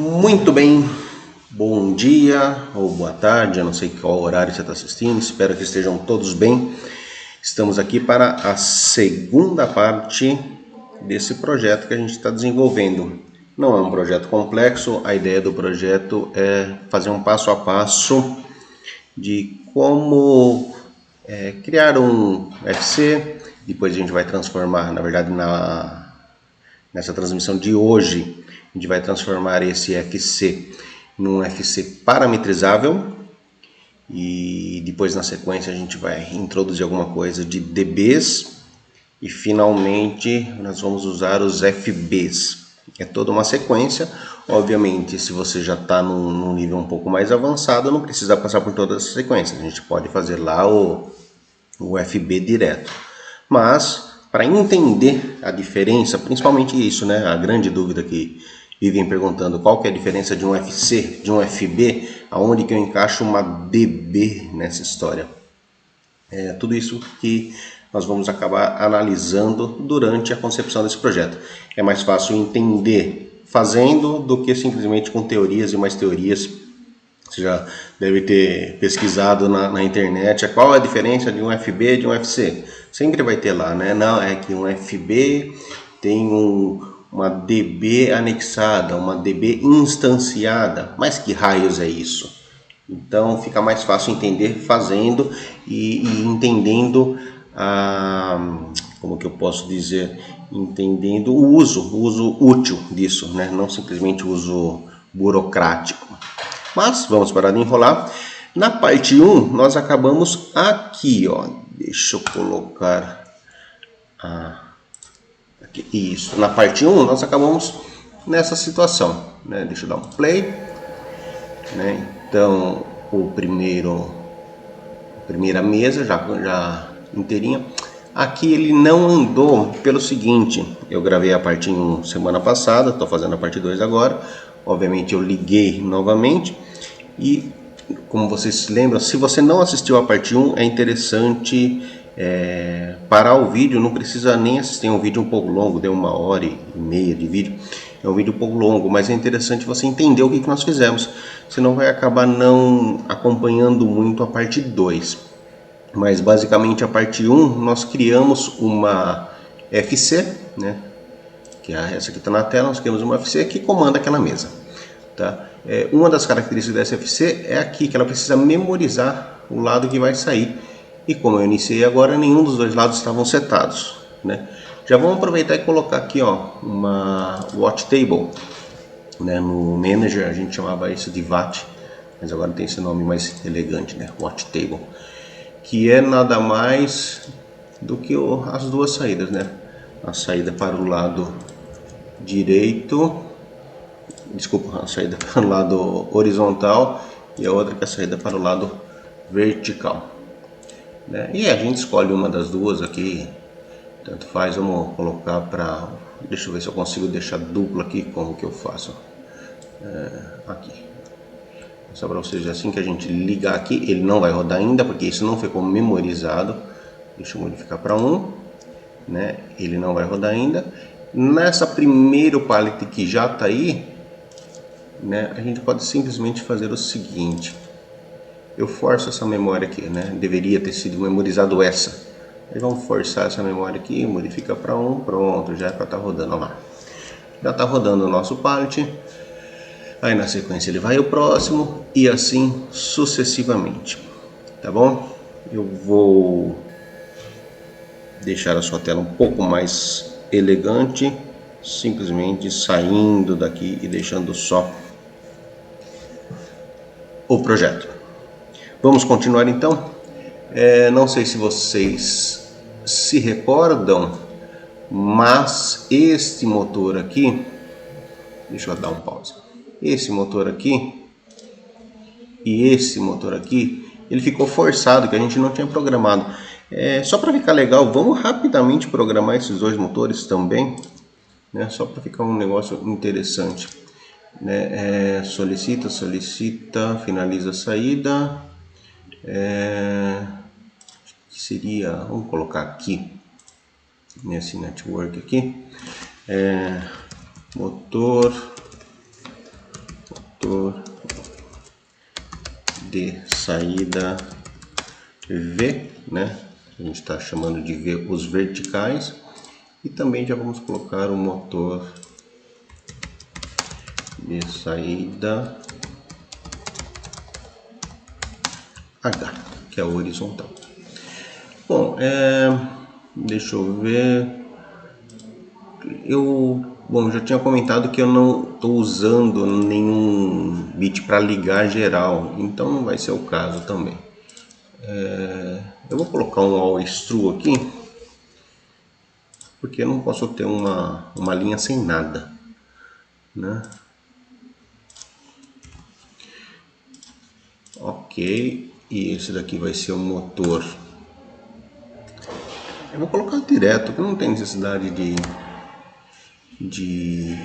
Muito bem, bom dia ou boa tarde, eu não sei qual horário você está assistindo, espero que estejam todos bem. Estamos aqui para a segunda parte desse projeto que a gente está desenvolvendo. Não é um projeto complexo, a ideia do projeto é fazer um passo a passo de como criar um FC, depois a gente vai transformar, na verdade, nessa transmissão de hoje, a gente vai transformar esse FC num FC parametrizável e depois na sequência a gente vai introduzir alguma coisa de DBs e finalmente nós vamos usar os FBs. É toda uma sequência. Obviamente, se você já está num nível um pouco mais avançado, não precisa passar por todas as sequências. A gente pode fazer lá o FB direto. Mas, para entender a diferença, principalmente isso, né? A grande dúvida que vivem perguntando qual que é a diferença de um FC, de um FB, aonde que eu encaixo uma DB nessa história. É tudo isso que nós vamos acabar analisando durante a concepção desse projeto. É mais fácil entender fazendo do que simplesmente com teorias e mais teorias. Você já deve ter pesquisado na internet qual é a diferença de um FB e de um FC. Sempre vai ter lá, né? Não, é que um FB tem uma DB anexada, uma DB instanciada. Mas que raios é isso? Então fica mais fácil entender fazendo e entendendo como que eu posso dizer, entendendo o uso útil disso, né? Não simplesmente o uso burocrático. Mas vamos parar de enrolar. Na parte 1 nós acabamos aqui, ó. Deixa eu colocar aqui, isso. Na parte 1 nós acabamos nessa situação, né? Deixa eu dar um play, né? Então a primeira mesa já inteirinha. Aqui ele não andou pelo seguinte: eu gravei a parte 1 semana passada, estou fazendo a parte 2 agora. Obviamente eu liguei novamente e, como vocês se lembram, se você não assistiu a parte 1, é interessante parar o vídeo. Não precisa nem assistir, é um vídeo um pouco longo, deu 1h30 de vídeo. É um vídeo um pouco longo, mas é interessante você entender o que nós fizemos. Senão vai acabar não acompanhando muito a parte 2. Mas basicamente a parte 1 nós criamos uma FC, né? Que é essa que está na tela. Nós criamos uma FC que comanda aquela mesa, tá? Uma das características dessa FC é aqui, que ela precisa memorizar o lado que vai sair. E como eu iniciei agora, nenhum dos dois lados estavam setados, né? Já vamos aproveitar e colocar aqui, ó, uma watch table, né? No Manager a gente chamava isso de VAT, mas agora tem esse nome mais elegante, né? Watch table, que é nada mais do que as duas saídas, né? A saída para o lado direito, desculpa, a saída para o lado horizontal e a outra que é a saída para o lado vertical, né? E a gente escolhe uma das duas aqui, tanto faz. Vamos colocar para, deixa eu ver se eu consigo deixar duplo aqui. Como que eu faço? Aqui, só para vocês, assim que a gente ligar aqui, ele não vai rodar ainda, porque isso não ficou memorizado. Deixa eu modificar para 1, né? Ele não vai rodar ainda. Nessa primeiro pallet que já está aí, né? A gente pode simplesmente fazer o seguinte: eu forço essa memória aqui, né? Deveria ter sido memorizado essa. Aí vamos forçar essa memória aqui, modifica para 1, pronto, já é para estar rodando lá. Já está rodando o nosso pallet. Aí na sequência ele vai o próximo e assim sucessivamente, tá bom? Eu vou deixar a sua tela um pouco mais elegante, simplesmente saindo daqui e deixando só o projeto. Vamos continuar então. Não sei se vocês se recordam, mas este motor aqui, deixa eu dar um pause. Esse motor aqui e esse motor aqui, ele ficou forçado, que a gente não tinha programado. Só para ficar legal, vamos rapidamente programar esses dois motores também, né? Só para ficar um negócio interessante, né? Solicita, finaliza a saída. Que seria, vamos colocar aqui nesse network aqui, motor motor de saída V, né? A gente está chamando de V os verticais. E também já vamos colocar o motor de saída H, que é o horizontal. Bom, deixa eu ver. Bom, já tinha comentado que eu não estou usando nenhum bit para ligar geral, então não vai ser o caso também. Eu vou colocar um always true aqui, porque eu não posso ter uma linha sem nada, né? Ok, e esse daqui vai ser o motor. Eu vou colocar direto, porque não tem necessidade de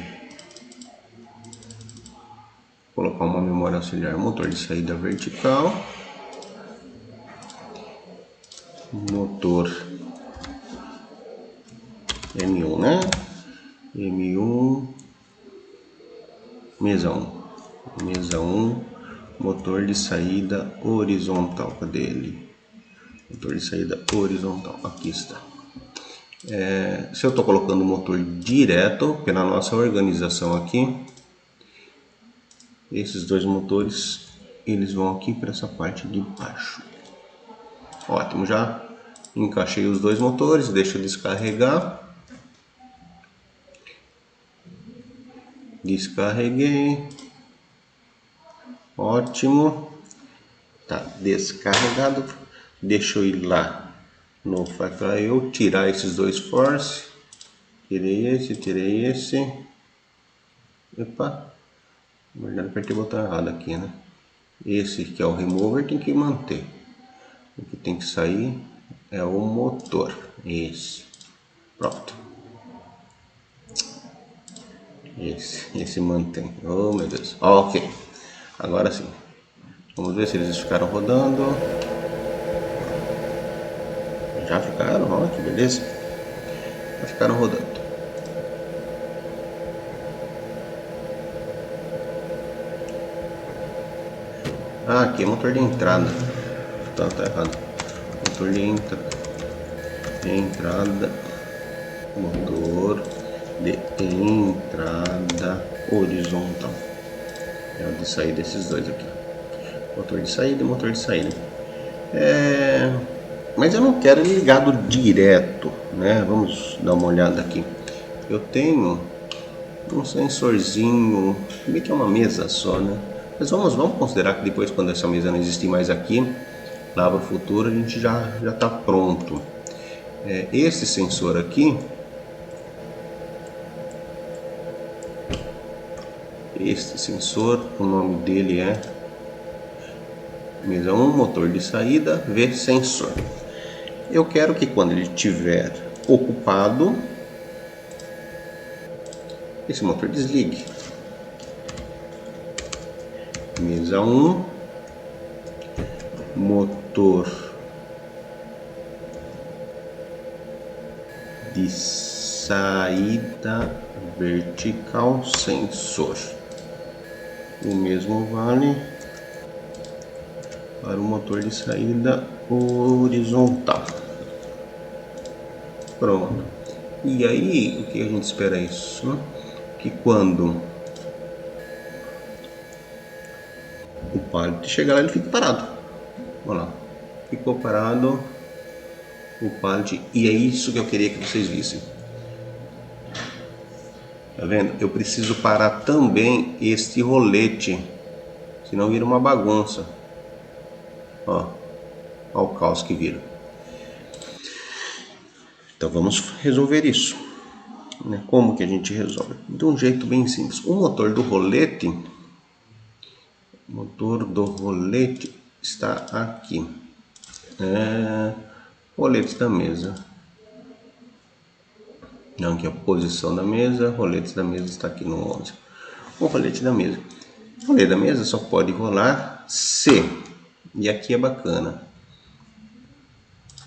colocar uma memória auxiliar. Motor de saída vertical, motor M1, né? M1, mesa 1, motor de saída horizontal. Cadê ele? Motor de saída horizontal, aqui está. Se eu estou colocando o motor direto, pela nossa organização aqui, esses dois motores eles vão aqui para essa parte de baixo. Ótimo, já encaixei os dois motores, deixa eu descarregar. Descarreguei. Ótimo. Tá descarregado. Deixa eu ir lá no FiFi, tirar esses dois force. Tirei esse. Epa. Na verdade, apertei o botão errado aqui, né? Esse que é o remover tem que manter. O que tem que sair é o motor. Esse. Pronto. Esse mantém. Oh, meu Deus. Ok. Agora sim. Vamos ver se eles ficaram rodando. Já ficaram, ó, que beleza. Já ficaram rodando. Ah, aqui é motor de entrada. Tá errado. Motor de entrada. Motor de entrada horizontal. É o de saída desses dois aqui. Motor de saída e motor de saída. Mas eu não quero ele ligado direto, né? Vamos dar uma olhada aqui. Eu tenho um sensorzinho, meio que é uma mesa só, né? Mas vamos considerar que depois, quando essa mesa não existir mais aqui, lá para o futuro, a gente já está pronto. Esse sensor aqui, o nome dele é mesa 1, motor de saída, V sensor. Eu quero que quando ele estiver ocupado, esse motor desligue. Mesa 1, motor de saída vertical sensor. O mesmo vale para o motor de saída horizontal. Pronto. E aí, o que a gente espera isso? Que quando o pallet chegar lá, ele fique parado. Olha lá. Ficou parado o pallet. E é isso que eu queria que vocês vissem. Tá vendo? Eu preciso parar também este rolete, senão vira uma bagunça. Ó, ó o caos que vira. Então vamos resolver isso. Como que a gente resolve? De um jeito bem simples. O motor do rolete está aqui. Roletes da mesa. Não, aqui é a posição da mesa. Roletes da mesa está aqui no 11. O rolete da mesa. O rolete da mesa só pode rolar se. E aqui é bacana.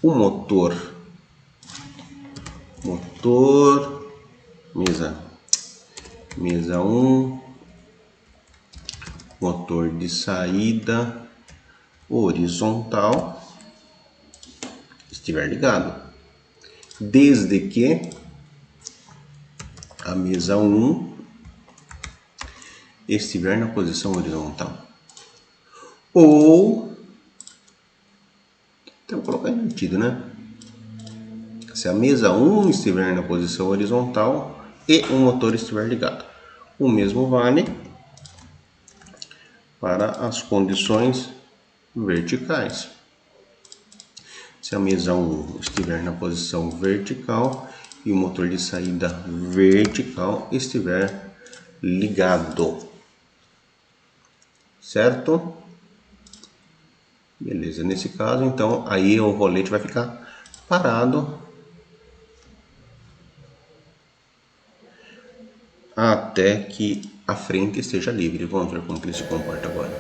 O motor mesa 1, motor de saída horizontal estiver ligado, desde que a mesa 1 estiver na posição horizontal. Ou, então vou colocar invertido, né? Se a mesa 1 estiver na posição horizontal e o motor estiver ligado. O mesmo vale para as condições verticais. Se a mesa 1 estiver na posição vertical e o motor de saída vertical estiver ligado. Certo? Beleza, nesse caso, então, aí o rolete vai ficar parado até que a frente esteja livre. Vamos ver como que ele se comporta agora.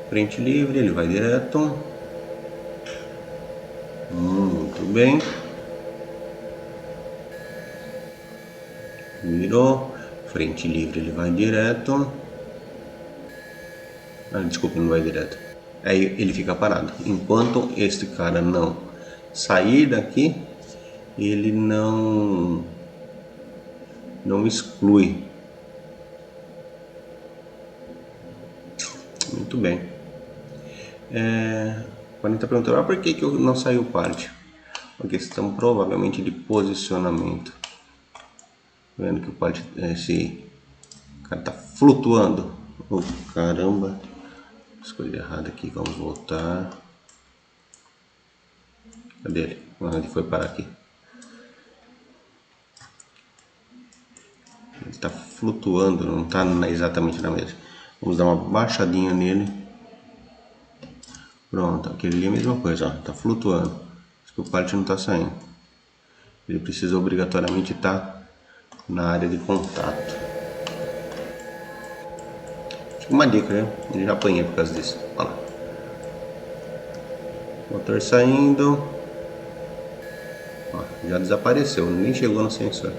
Frente livre, ele vai direto. Muito bem. Virou. Frente livre, ele vai direto. Desculpa, não vai direto. Aí ele fica parado. Enquanto este cara não sair daqui, ele não exclui. Muito bem. Podem estar perguntando, por que não saiu parte? Uma questão provavelmente de posicionamento. Vendo que o parte, esse cara está flutuando. Oh, caramba. Escolhi errado aqui, vamos voltar. Cadê ele? Ele foi parar aqui. Ele está flutuando, não está exatamente na mesa. Vamos dar uma baixadinha nele. Pronto, aquele ali é a mesma coisa, ó, está flutuando. Acho que o pallet não está saindo. Ele precisa obrigatoriamente estar na área de contato. Uma dica, né? Eu já apanhei por causa disso. Olha lá. Motor saindo. Ó, já desapareceu, nem chegou no sensor.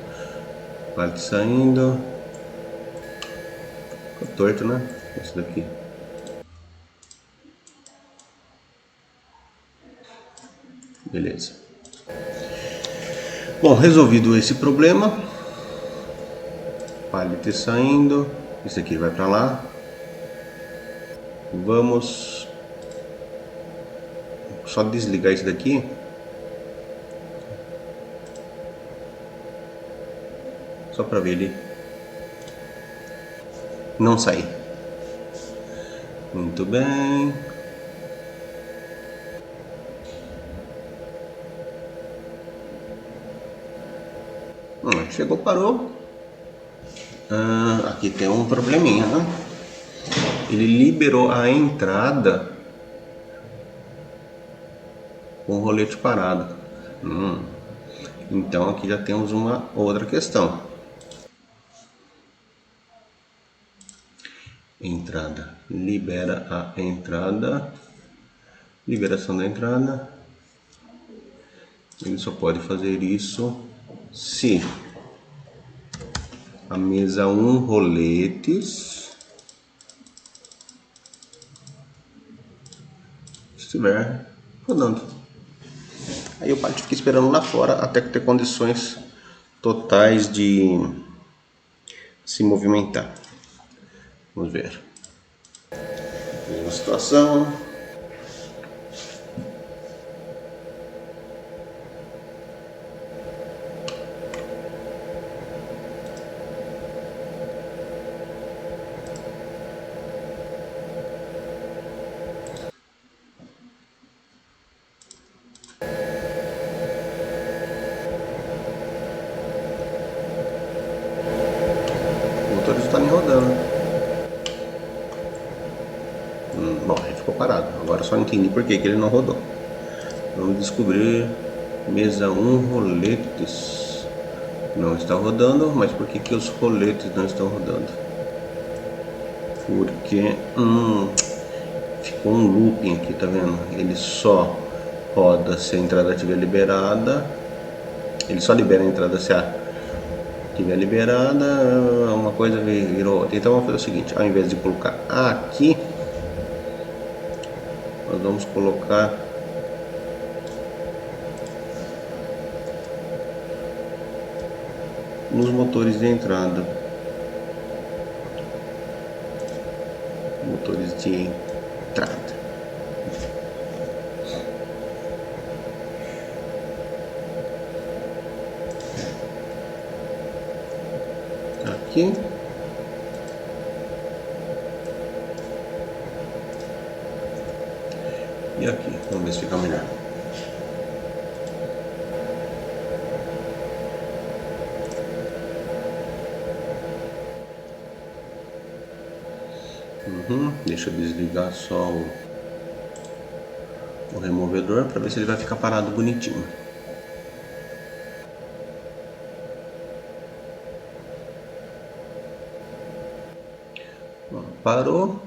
Pallet saindo. Ficou torto, né? Esse daqui. Beleza. Bom, resolvido esse problema. Pallet saindo. Esse aqui vai para lá. Vamos só desligar isso daqui. Só para ver ele não sair. Muito bem. Chegou, parou. Aqui tem um probleminha, né? Ele liberou a entrada com o rolete parado. Então aqui já temos uma outra questão. Entrada. Libera a entrada. Liberação da entrada. Ele só pode fazer isso se a mesa 1 roletes estiver rodando. Aí o pallet fica esperando lá fora até ter condições totais de se movimentar. Vamos ver. Mesma situação. O motor está nem rodando. Bom, ele ficou parado. Agora só entendi por que ele não rodou. Vamos descobrir. Mesa 1 roletes não está rodando, mas por que os roletes não estão rodando? Porque ficou um looping aqui, tá vendo? Ele só roda se a entrada estiver liberada. Ele só libera a entrada se tiver liberada, uma coisa virou outra. Então vamos fazer o seguinte, ao invés de colocar aqui, nós vamos colocar nos motores de entrada. Motores de entrada. Aqui. E aqui, vamos ver se fica melhor. Deixa eu desligar só o removedor para ver se ele vai ficar parado bonitinho. Parou.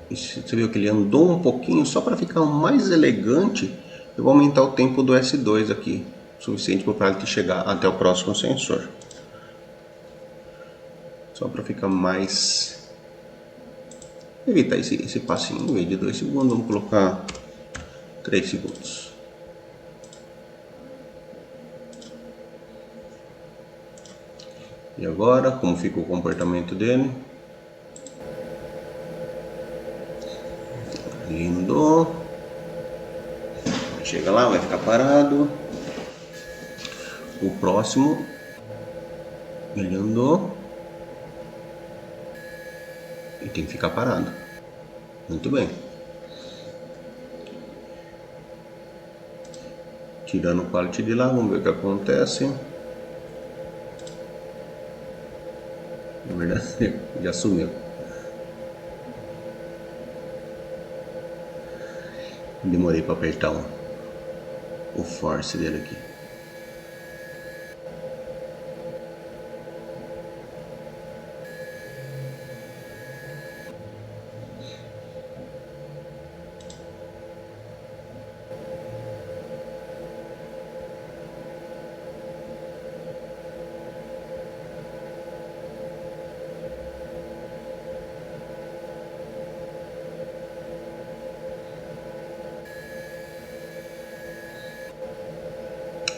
Você viu que ele andou um pouquinho, só para ficar mais elegante, eu vou aumentar o tempo do S2 aqui, suficiente para ele chegar até o próximo sensor. Só para ficar mais... evitar esse passinho, em vez de 2 segundos, vamos colocar 3 segundos. E agora, como fica o comportamento dele? Lindo. Chega lá, vai ficar parado. O próximo, ele andou e tem que ficar parado. Muito bem. Tirando o quality de lá, vamos ver o que acontece. Na verdade, já sumiu. Demorei para apertar o force dele aqui.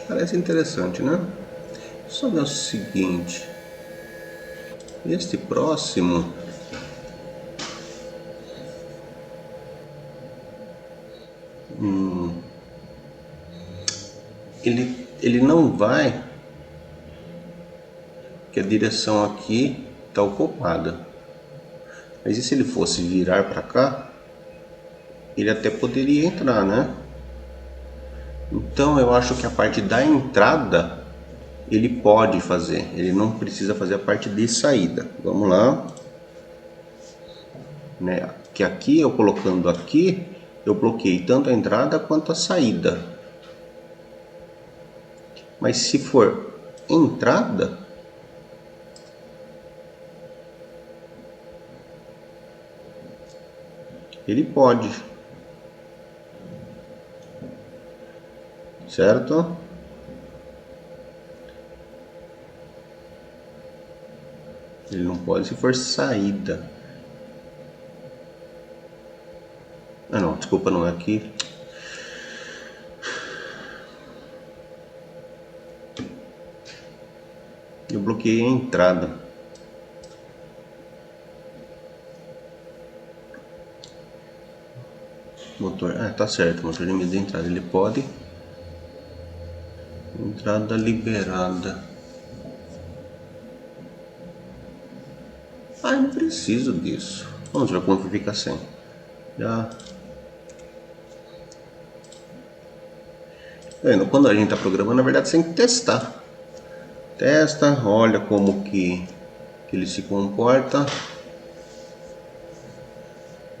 Parece interessante, né? Só ver o seguinte, este próximo ele não vai, que a direção aqui está ocupada, mas e se ele fosse virar para cá, ele até poderia entrar, né? Então eu acho que a parte da entrada ele pode fazer, ele não precisa fazer a parte de saída. Vamos lá, né? Que aqui eu colocando aqui, eu bloqueei tanto a entrada quanto a saída. Mas se for entrada, ele pode, certo? Ele não pode se for saída. Ah não, desculpa, não é aqui. Eu bloqueei a entrada. Motor, tá certo, motor limite de entrada, ele pode. Entrada liberada. Eu não preciso disso. Vamos ver como fica sem. Já. Vendo, quando a gente está programando, na verdade, você tem que testar. Testa, olha como que ele se comporta.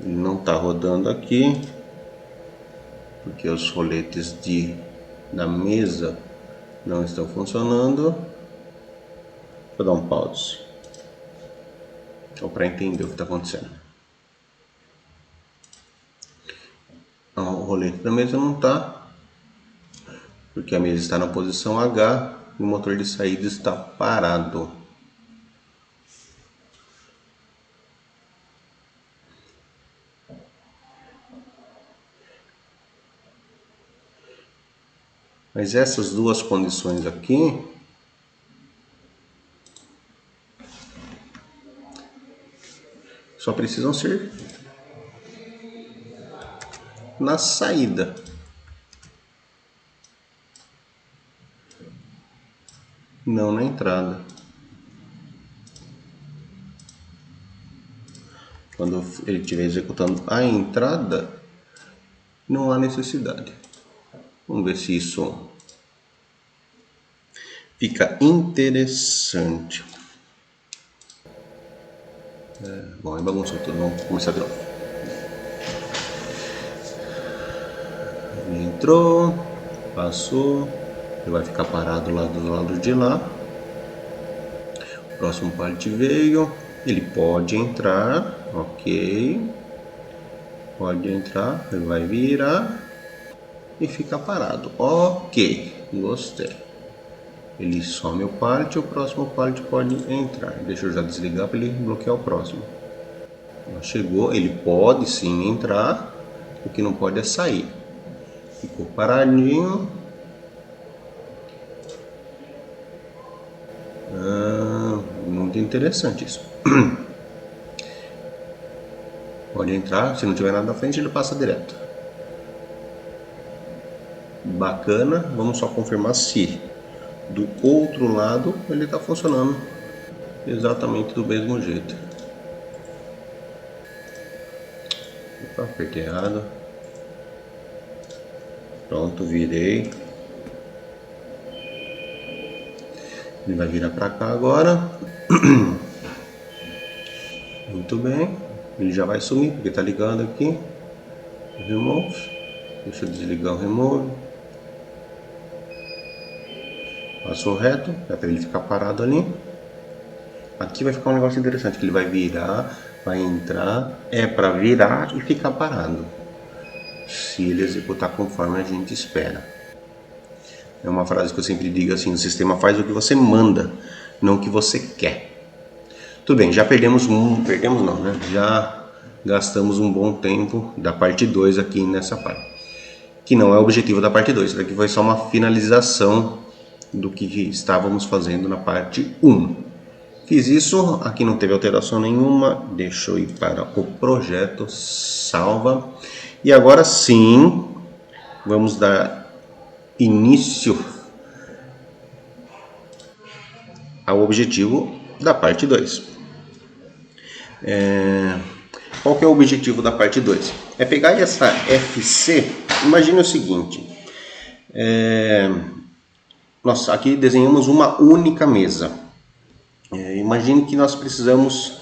Ele não está rodando aqui, porque os roletes da mesa não estão funcionando. Vou dar um pause, só para entender o que está acontecendo. O rolete da mesa não está. porque a mesa está na posição H e o motor de saída está parado. Mas essas duas condições aqui só precisam ser na saída. Não na entrada. Quando ele estiver executando a entrada, não há necessidade. Vamos ver se isso fica interessante. Bom, é bagunçou tudo. Vamos começar de novo. Ele entrou, passou, ele vai ficar parado lá do lado de lá. O próximo pallet veio, ele pode entrar, ok. Pode entrar, ele vai virar e fica parado. Ok, gostei. Ele some o pallet, o próximo pallet pode entrar. Deixa eu já desligar para ele bloquear o próximo. Chegou, ele pode sim entrar, o que não pode é sair. Ficou paradinho. Muito interessante isso. Pode entrar, se não tiver nada na frente ele passa direto. Bacana, vamos só confirmar se do outro lado ele está funcionando exatamente do mesmo jeito. Opa, apertei errado. Pronto, virei. Ele vai virar para cá agora. Muito bem. Ele já vai sumir porque está ligando aqui. Remove. Deixa eu desligar o remove. Passou reto, é para ele ficar parado ali. Aqui vai ficar um negócio interessante, que ele vai virar, vai entrar, é para virar e ficar parado. Se ele executar conforme a gente espera. É uma frase que eu sempre digo assim, o sistema faz o que você manda, não o que você quer. Tudo bem, já perdemos não, né? Já gastamos um bom tempo da parte 2 aqui nessa parte. Que não é o objetivo da parte 2, isso daqui foi só uma finalização do que estávamos fazendo na parte 1. Fiz isso, aqui não teve alteração nenhuma, deixa eu ir para o projeto, salva. E agora sim, vamos dar início ao objetivo da parte 2. Qual que é o objetivo da parte 2? É pegar essa FC, imagine o seguinte, nós aqui desenhamos uma única mesa. Imagine que nós precisamos,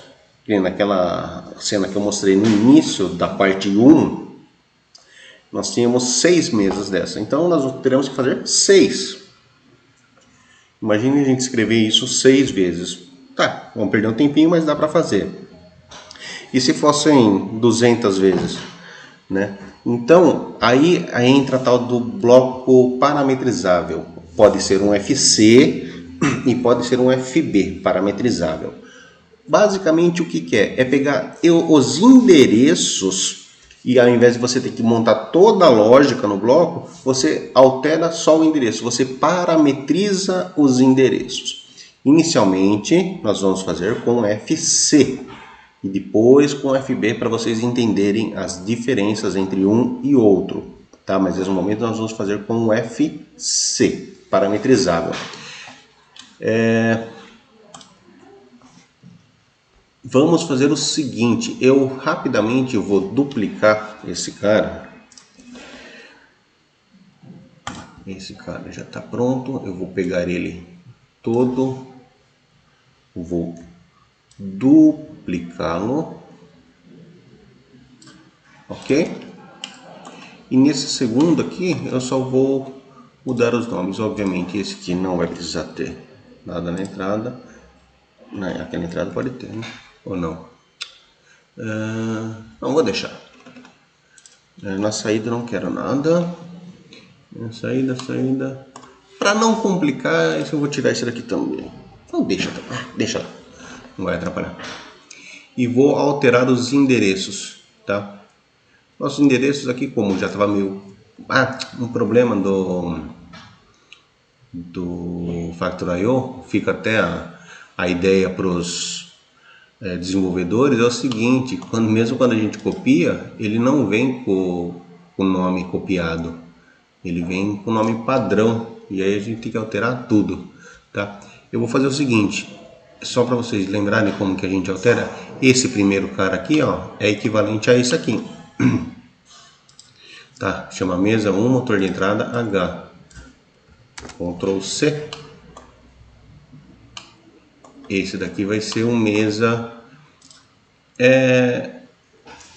naquela cena que eu mostrei no início da parte 1, nós tínhamos 6 mesas dessa, então nós teremos que fazer 6. Imagine a gente escrever isso 6 vezes. Tá, vamos perder um tempinho, mas dá para fazer. E se fossem 200 vezes, né? Então, aí entra a tal do bloco parametrizável. Pode ser um FC e pode ser um FB, parametrizável. Basicamente, o que é? É pegar os endereços e ao invés de você ter que montar toda a lógica no bloco, você altera só o endereço, você parametriza os endereços. Inicialmente, nós vamos fazer com FC e depois com FB para vocês entenderem as diferenças entre um e outro, tá? Mas nesse momento nós vamos fazer com o FC, parametrizável. Vamos fazer o seguinte, eu rapidamente vou duplicar esse cara. Esse cara já está pronto, eu vou pegar ele todo, vou duplicá-lo, ok? E nesse segundo aqui eu só vou mudar os nomes, obviamente esse aqui não vai precisar ter nada na entrada, aquela entrada pode ter, né? Ou não? Não vou deixar. Na saída não quero nada. Saída, saída. Para não complicar, eu vou tirar esse daqui também. Não, deixa lá. Não vai atrapalhar. E vou alterar os endereços, tá? Nossos endereços aqui, como já estava meio... um problema do Factor.io, fica até a ideia para os desenvolvedores, é o seguinte, mesmo quando a gente copia, ele não vem com o nome copiado, ele vem com o nome padrão, e aí a gente tem que alterar tudo, tá? Eu vou fazer o seguinte, só para vocês lembrarem como que a gente altera, esse primeiro cara aqui, ó, é equivalente a esse aqui, tá? Chama mesa 1, motor de entrada H, Ctrl C, esse daqui vai ser um mesa,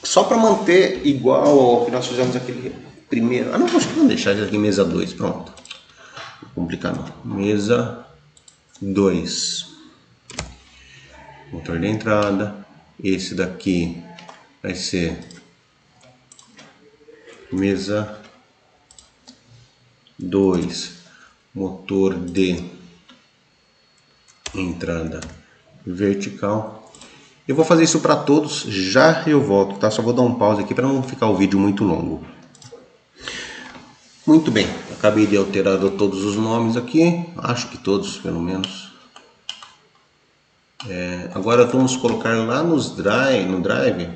só para manter igual ao que nós fizemos aquele primeiro, não, acho que vamos deixar isso aqui mesa 2, pronto, não vou complicar não, mesa 2, motor de entrada, esse daqui vai ser mesa 2, motor de entrada vertical. Eu vou fazer isso para todos, já eu volto, tá? Só vou dar um pause aqui para não ficar o vídeo muito longo. Muito bem, acabei de alterar todos os nomes aqui, acho que todos pelo menos. Agora vamos colocar lá no Drive,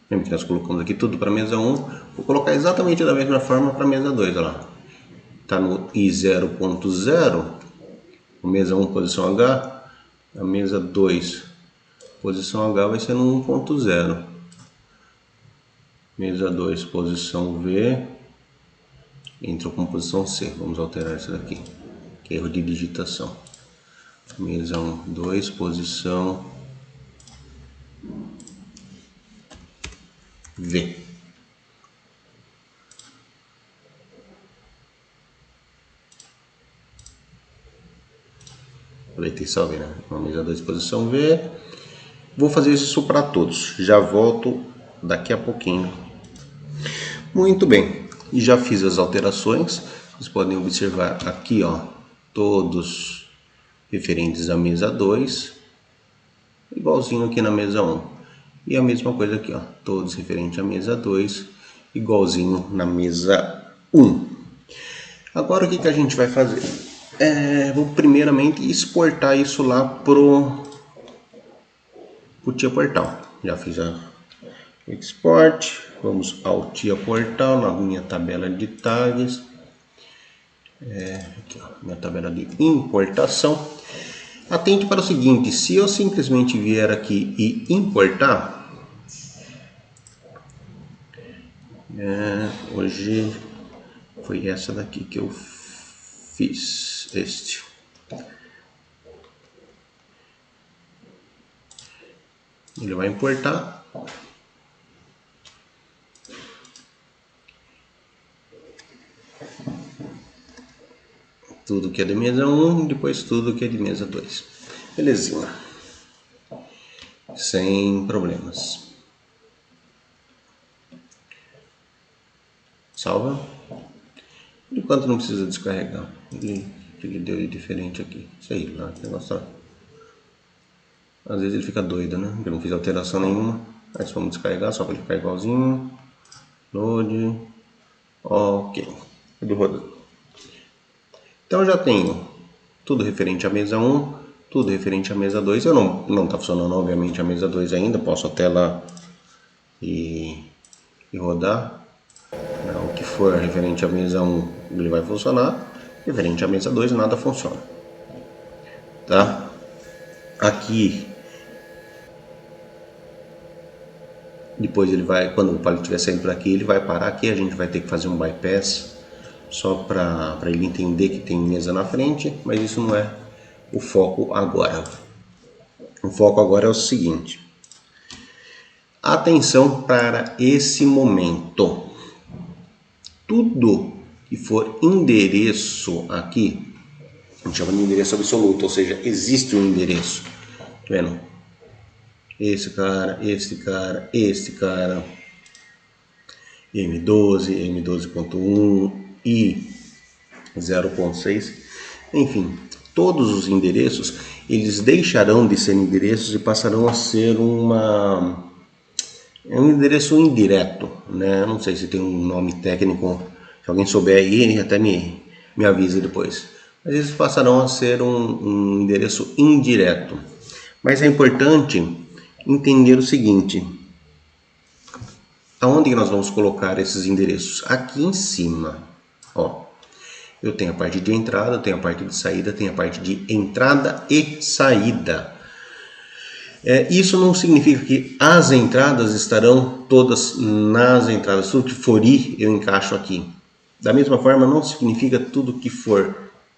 lembra que nós colocamos aqui tudo para mesa 1, vou colocar exatamente da mesma forma para mesa 2, olha lá. Está no I0.0, mesa 1 posição H, a mesa 2 posição H vai ser no 1.0, mesa 2 posição V, entrou com posição C, vamos alterar isso daqui, que é erro de digitação, mesa 1, 2, posição V. Apertei salve, né? Uma mesa 2, posição V. Vou fazer isso para todos. Já volto daqui a pouquinho. Muito bem. E já fiz as alterações. Vocês podem observar aqui, ó, todos referentes à mesa 2. Igualzinho aqui na mesa 1. E a mesma coisa aqui, ó, todos referentes à mesa 2. Igualzinho na mesa 1. Agora o que a gente vai fazer? Vou primeiramente exportar isso lá pro Tia Portal. Já fiz o export, vamos ao Tia Portal, na minha tabela de tags, aqui, ó, minha tabela de importação. Atente para o seguinte, se eu simplesmente vier aqui e importar, hoje foi essa daqui que eu fiz, ele vai importar, tudo que é de mesa 1, depois tudo que é de mesa 2, belezinha, sem problemas. Salva. Por enquanto não precisa descarregar. Ele deu de diferente aqui. Sei lá, que negócio. Às vezes ele fica doido, né? Eu não fiz alteração nenhuma. Mas vamos descarregar só para ele ficar igualzinho. Load. Ok. Tudo rodando. Então eu já tenho tudo referente à mesa 1, tudo referente à mesa 2. Eu não tá funcionando, obviamente, a mesa 2 ainda. Posso até lá e rodar. O que for referente à mesa 1 ele vai funcionar, referente à mesa 2 nada funciona, tá? Aqui depois ele vai, quando o pallet estiver saindo por aqui, ele vai parar aqui, a gente vai ter que fazer um bypass só para ele entender que tem mesa na frente, mas isso não é o foco agora. O foco agora é o seguinte, atenção para esse momento. Tudo que for endereço aqui, a gente chama de endereço absoluto, ou seja, existe um endereço. Tá vendo? Esse cara, M12, M12.1, e 0.6, enfim, todos os endereços, eles deixarão de ser endereços e passarão a ser um endereço indireto, né? Eu não sei se tem um nome técnico, se alguém souber aí, até me avisa depois. Mas eles passarão a ser um endereço indireto. Mas é importante entender o seguinte: aonde que nós vamos colocar esses endereços? Aqui em cima, ó. Eu tenho a parte de entrada, tenho a parte de saída, tenho a parte de entrada e saída. Isso não significa que as entradas estarão todas nas entradas. Tudo que for ir, eu encaixo aqui. Da mesma forma, não significa tudo que for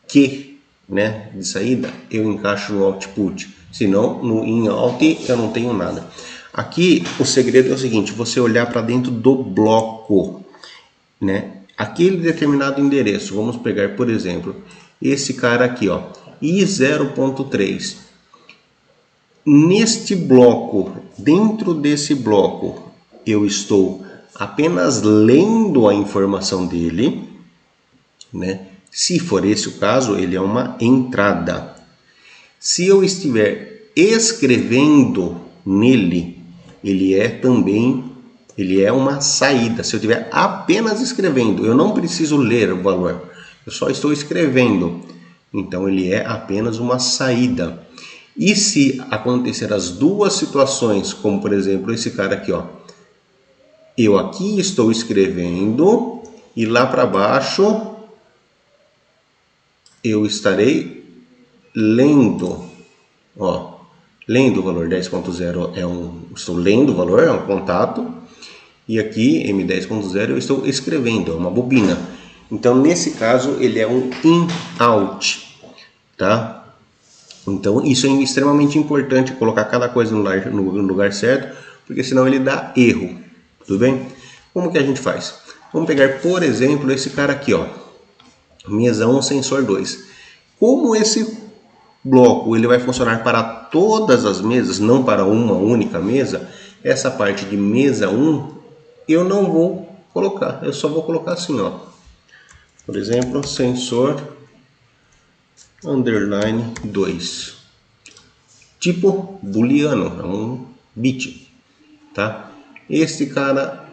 que, né, de saída, eu encaixo no output. Senão, no in-out, eu não tenho nada. Aqui, o segredo é o seguinte: você olhar para dentro do bloco, né? Aquele determinado endereço, vamos pegar, por exemplo, esse cara aqui, ó, i0.3. Neste bloco, dentro desse bloco, eu estou apenas lendo a informação dele, né? Se for esse o caso, ele é uma entrada. Se eu estiver escrevendo nele, ele é uma saída. Se eu estiver apenas escrevendo, eu não preciso ler o valor, eu só estou escrevendo, então ele é apenas uma saída. E se acontecer as duas situações, como por exemplo esse cara aqui, ó, eu aqui estou escrevendo e lá para baixo eu estarei lendo, ó, lendo o valor 10.0 estou lendo o valor, é um contato, e aqui M10.0 eu estou escrevendo, é uma bobina. Então nesse caso ele é um in-out, tá? Então isso é extremamente importante, colocar cada coisa no lugar certo, porque senão ele dá erro, tudo bem? Como que a gente faz? Vamos pegar, por exemplo, esse cara aqui, ó, mesa 1, sensor 2. Como esse bloco ele vai funcionar para todas as mesas, não para uma única mesa, essa parte de mesa 1 eu não vou colocar, eu só vou colocar assim, ó. Por exemplo, sensor underline 2. Tipo booleano, é um bit, tá? Este cara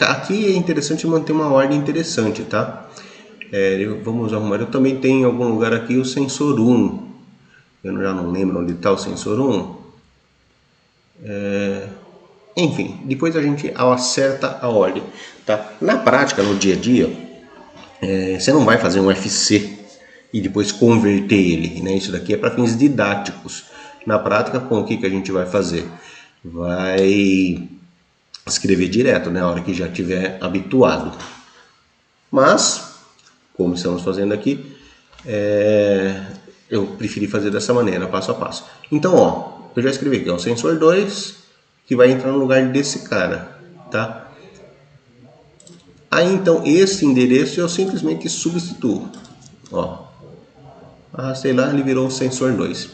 aqui é interessante manter uma ordem interessante, tá? Vamos arrumar. Eu também tenho em algum lugar aqui o sensor 1. Eu já não lembro onde está o sensor 1. Enfim, depois a gente acerta a ordem, tá? Na prática, no dia a dia, você não vai fazer um FC e depois converter ele, né? Isso daqui é para fins didáticos. Na prática, com o que a gente vai fazer? Vai escrever direto, né? A hora que já estiver habituado. Mas, como estamos fazendo aqui, eu preferi fazer dessa maneira, passo a passo. Então, ó, eu já escrevi aqui, ó, sensor 2, que vai entrar no lugar desse cara, tá? Aí, então, esse endereço eu simplesmente substituo, ó. Arrastei lá, ele virou o sensor 2.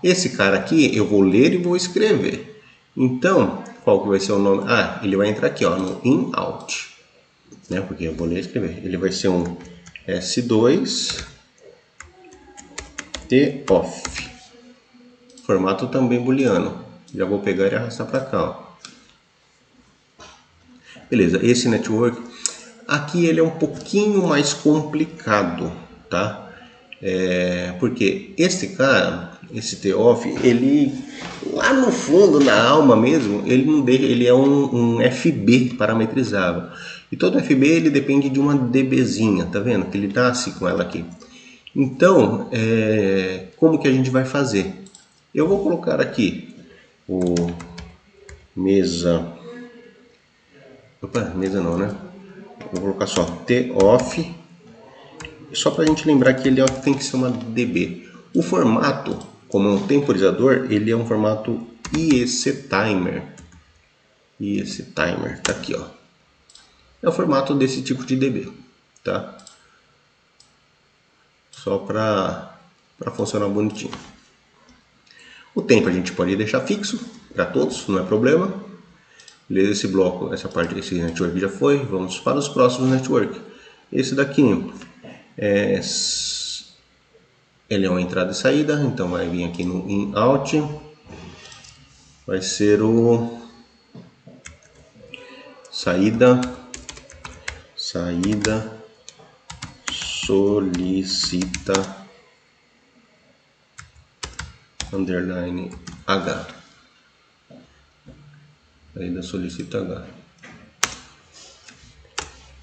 Esse cara aqui, eu vou ler e vou escrever. Então, qual que vai ser o nome? Ah, ele vai entrar aqui, ó, no in-out, né? Porque eu vou ler e escrever. Ele vai ser um S2 T off. Formato também booleano. Já vou pegar e arrastar para cá, ó. Beleza, esse network aqui ele é um pouquinho mais complicado, tá? Porque este cara, esse T-off, ele lá no fundo, na alma mesmo, ele não deixa, ele é um FB parametrizável. E todo FB ele depende de uma DBzinha, tá vendo? Que ele nasce com ela aqui. Então, como que a gente vai fazer? Eu vou colocar aqui o mesa. Opa, mesa não, né? Vou colocar só T-off. Só para a gente lembrar que ele tem que ser uma DB. O formato, como um temporizador, ele é um formato IEC Timer. IEC Timer, tá aqui, ó. É o formato desse tipo de DB, tá? Só para funcionar bonitinho. O tempo a gente pode deixar fixo para todos, não é problema. Beleza, esse bloco, essa parte, esse network já foi. Vamos para os próximos network. Esse daqui ele é uma entrada e saída, então vai vir aqui no in out, vai ser o saída solicita underline H. Saída solicita H.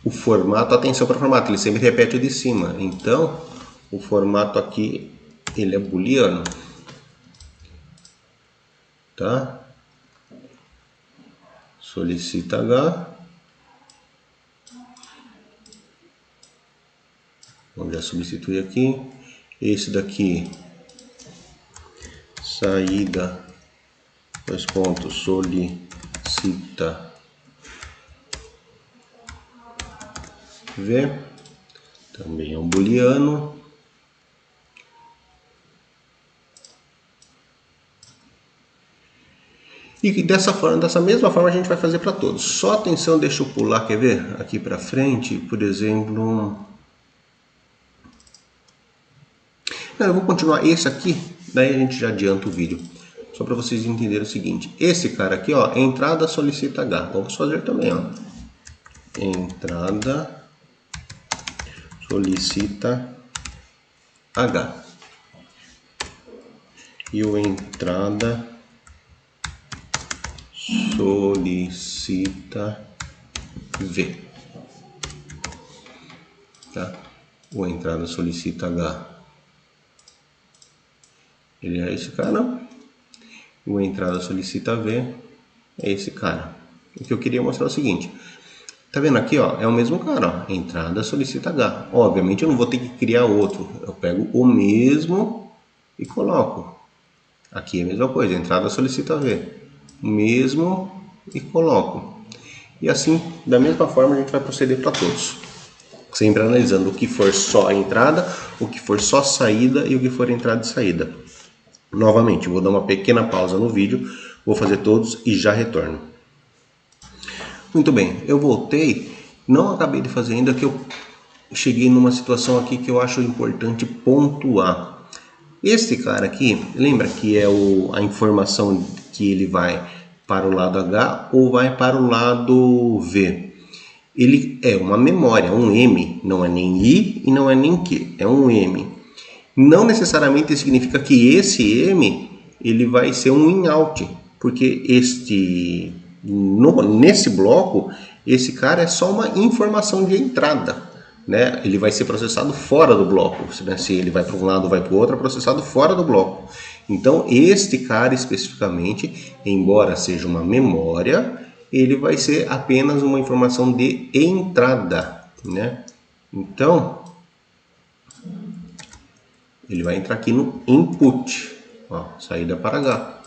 O formato, atenção para o formato, ele sempre repete o de cima. Então, o formato aqui, ele é booleano. Tá? Solicita H. Vamos já substituir aqui. Esse daqui, saída, dois pontos, solicita V, também é um booleano. E dessa mesma forma a gente vai fazer para todos. Só atenção, deixa eu pular, quer ver? Aqui para frente, por exemplo... Não, eu vou continuar esse aqui, daí a gente já adianta o vídeo. Só para vocês entenderem o seguinte. Esse cara aqui, ó, entrada solicita H. Vamos fazer também, ó. Entrada solicita H. E o entrada solicita V. Tá? O entrada solicita H. Ele é esse cara. O entrada solicita V é esse cara. O que eu queria mostrar é o seguinte. Tá vendo aqui, ó? É o mesmo cara, ó. Entrada solicita H. Obviamente eu não vou ter que criar outro. Eu pego o mesmo e coloco. Aqui é a mesma coisa. Entrada solicita V. O mesmo e coloco. E assim, da mesma forma, a gente vai proceder para todos. Sempre analisando o que for só a entrada, o que for só saída e o que for entrada e saída. Novamente, vou dar uma pequena pausa no vídeo, vou fazer todos e já retorno. Muito bem, eu voltei, não acabei de fazer ainda, que eu cheguei numa situação aqui que eu acho importante pontuar. Este cara aqui, lembra que é a informação que ele vai para o lado H ou vai para o lado V? Ele é uma memória, um M, não é nem I e não é nem Q, é um M. Não necessariamente significa que esse M ele vai ser um in-out, porque nesse bloco, esse cara é só uma informação de entrada, né? Ele vai ser processado fora do bloco, né? Se ele vai para um lado ou vai para o outro, é processado fora do bloco. Então, este cara especificamente, embora seja uma memória, ele vai ser apenas uma informação de entrada, né? Então, ele vai entrar aqui no input, ó, saída para H.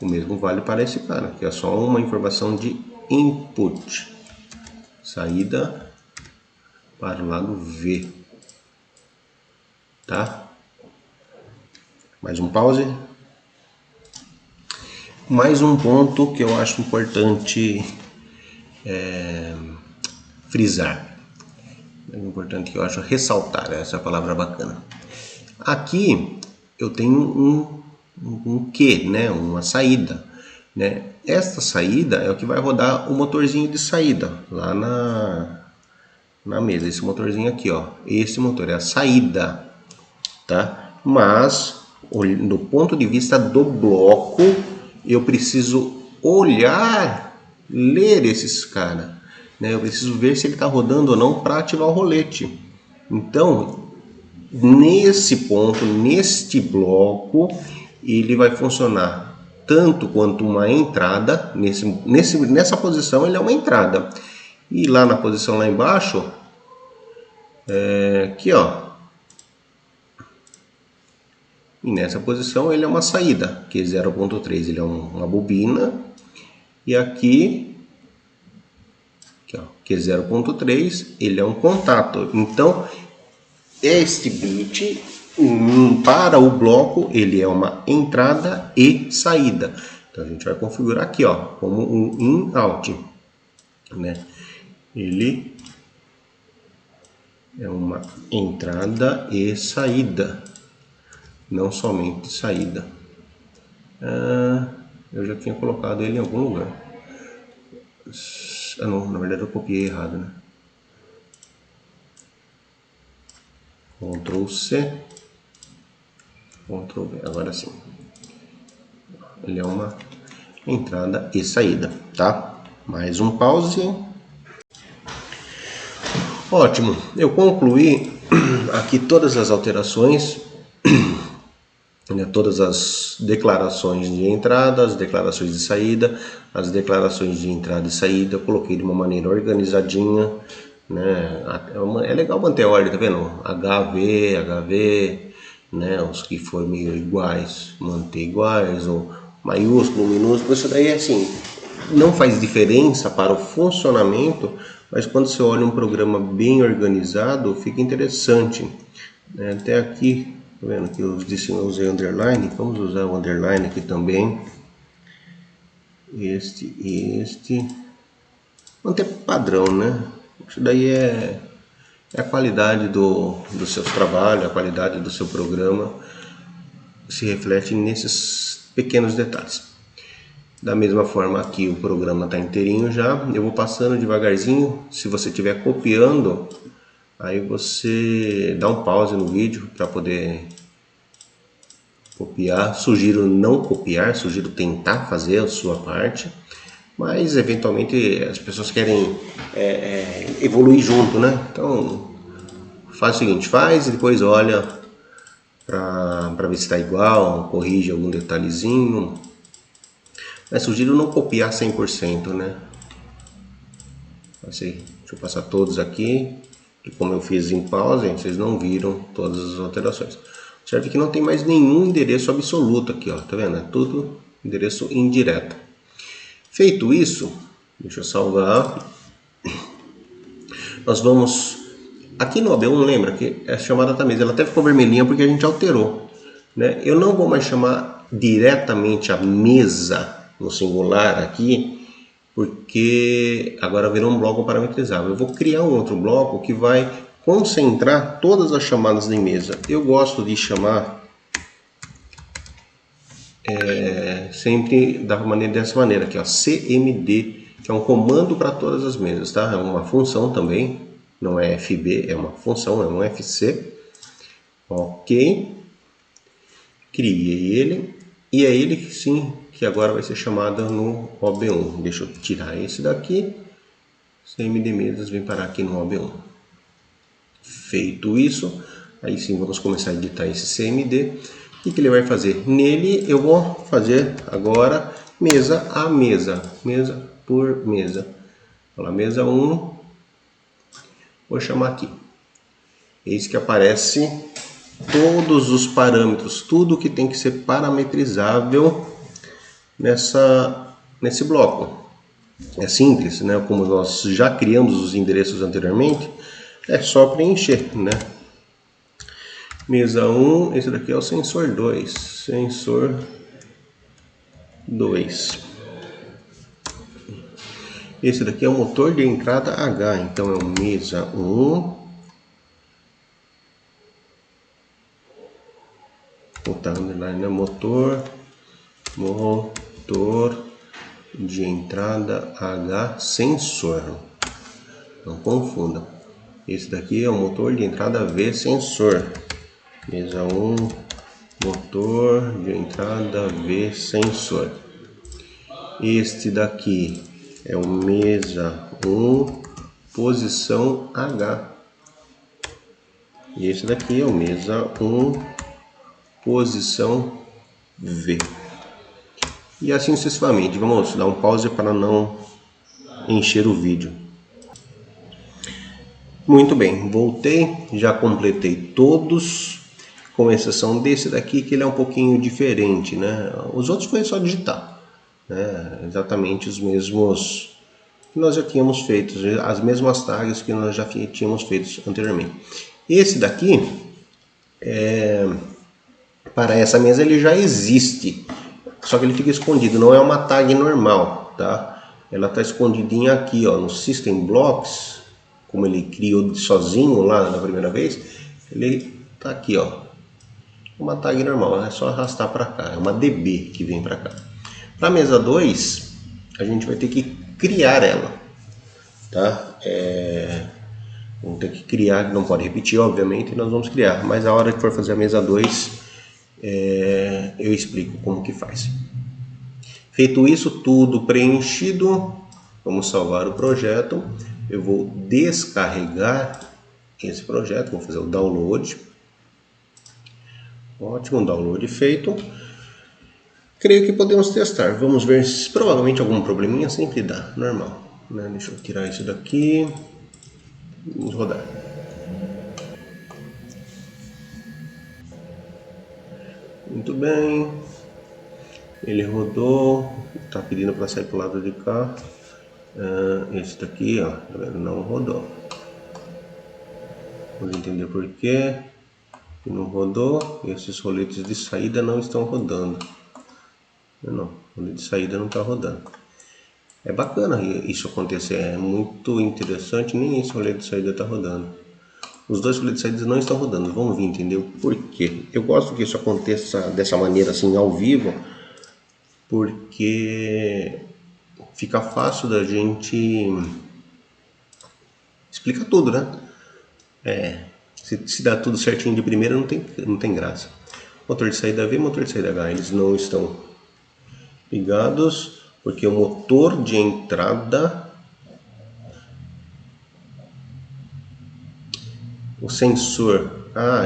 O mesmo vale para esse cara, que é só uma informação de input, saída para o lado V, tá? Mais um pause. Mais um ponto que eu acho importante frisar. É importante que eu acho ressaltar, essa palavra bacana. Aqui eu tenho um Q, né? Uma saída, né? Esta saída é o que vai rodar o motorzinho de saída lá na mesa. Esse motorzinho aqui, ó. Esse motor é a saída, tá? Mas do ponto de vista do bloco, eu preciso olhar, ler esses caras. Eu preciso ver se ele está rodando ou não para ativar o rolete. Então, nesse ponto, neste bloco, ele vai funcionar tanto quanto uma entrada. Nessa posição ele é uma entrada. E lá na posição lá embaixo, aqui ó. E nessa posição ele é uma saída, que é 0.3, ele é uma bobina. E aqui ó, que é 0.3, ele é um contato. Então, este bit para o bloco, ele é uma entrada e saída. Então a gente vai configurar aqui, ó, como um in-out, né? Ele é uma entrada e saída, não somente saída. Eu já tinha colocado ele em algum lugar. Não, na verdade eu copiei errado, né? Ctrl C, Ctrl V, agora sim. Ele é uma entrada e saída, tá? Mais um pause. Ótimo, eu concluí aqui todas as alterações, né, todas as declarações de entrada, as declarações de saída, as declarações de entrada e saída, eu coloquei de uma maneira organizadinha, né? É legal manter a ordem, tá vendo? HV, HV, né? Os que forem meio iguais, manter iguais, ou maiúsculo, minúsculo, isso daí é assim, não faz diferença para o funcionamento, mas quando você olha um programa bem organizado, fica interessante. Até aqui, tá vendo que eu usei underline, vamos usar o underline aqui também. Este. Manter padrão, né? Isso daí é a qualidade dos seus trabalhos, a qualidade do seu programa se reflete nesses pequenos detalhes. Da mesma forma aqui o programa está inteirinho já, eu vou passando devagarzinho. Se você estiver copiando, aí você dá um pause no vídeo para poder copiar. Sugiro não copiar, sugiro tentar fazer a sua parte, mas eventualmente as pessoas querem evoluir junto, né? Então faz o seguinte, faz e depois olha para ver se está igual, corrige algum detalhezinho. Mas sugiro não copiar 100%, né? Assim, deixa eu passar todos aqui. E como eu fiz em pause, vocês não viram todas as alterações. Observe que não tem mais nenhum endereço absoluto aqui, ó. Tá vendo? É tudo endereço indireto. Feito isso, deixa eu salvar. Nós vamos... Aqui no OB1, lembra que é chamada da mesa. Ela até ficou vermelhinha porque a gente alterou, né? Eu não vou mais chamar diretamente a mesa no singular aqui, porque agora virou um bloco parametrizável. Eu vou criar um outro bloco que vai concentrar todas as chamadas de mesa. Eu gosto de chamar sempre dessa maneira aqui, ó, CMD, que é um comando para todas as mesas, tá? É uma função também, não é FB, é uma função, é um FC. Ok, criei ele, e é ele que sim que agora vai ser chamada no OB1. Deixa eu tirar esse daqui. CMD mesas vem parar aqui no OB1. Feito isso, aí sim vamos começar a editar esse CMD. O que ele vai fazer? Nele eu vou fazer agora mesa a mesa, mesa por mesa. Vou lá, mesa 1, vou chamar aqui. Eis que aparece todos os parâmetros, tudo que tem que ser parametrizável nesse bloco. É simples, né? Como nós já criamos os endereços anteriormente, é só preencher, né? Mesa 1, esse daqui é o sensor 2. Sensor 2. Esse daqui é o motor de entrada H, então é o mesa 1. Botar underline, né? Motor de entrada H sensor. Não confunda. Esse daqui é o motor de entrada V sensor. Mesa 1, motor de entrada V sensor. Este daqui é o mesa 1, posição H. E esse daqui é o mesa 1, posição V. E assim sucessivamente. Vamos dar um pause para não encher o vídeo. Muito bem, voltei, já completei todos, com exceção desse daqui que ele é um pouquinho diferente, né? Os outros foi só digitar, né? Exatamente os mesmos que nós já tínhamos feito, as mesmas tags que nós já tínhamos feito anteriormente. Esse daqui, para essa mesa ele já existe, Só que ele fica escondido, não é uma tag normal, tá? Ela está escondidinha aqui, ó, no System Blocks, como ele criou sozinho lá na primeira vez, ele tá aqui, ó, uma tag normal, é só arrastar para cá, é uma DB que vem para cá. Para a mesa 2, a gente vai ter que criar ela, tá? Vamos ter que criar, não pode repetir, obviamente, nós vamos criar, mas a hora que for fazer a mesa 2, eu explico como que faz. Feito isso tudo preenchido, vamos salvar o projeto. Eu vou descarregar esse projeto, vou fazer o download. Ótimo, download feito. Creio que podemos testar. Vamos ver se provavelmente algum probleminha sempre dá, normal, né? Deixa eu tirar isso daqui. Vamos rodar. Muito bem. Ele rodou, está pedindo para sair para o lado de cá. Esse daqui, ó, não rodou. Vamos entender por que não rodou. Esses roletes de saída não estão rodando. Não, o rolete de saída não está rodando. É bacana isso acontecer, é muito interessante. Nem esse rolete de saída está rodando. Os dois roletes de saída não estão rodando. Vamos ver, entender o porquê. Eu gosto que isso aconteça dessa maneira, assim, ao vivo, porque fica fácil da gente explicar tudo, né? Se dá tudo certinho de primeira, não tem graça. Motor de saída V, motor de saída H, eles não estão ligados, porque o motor de entrada, o sensor,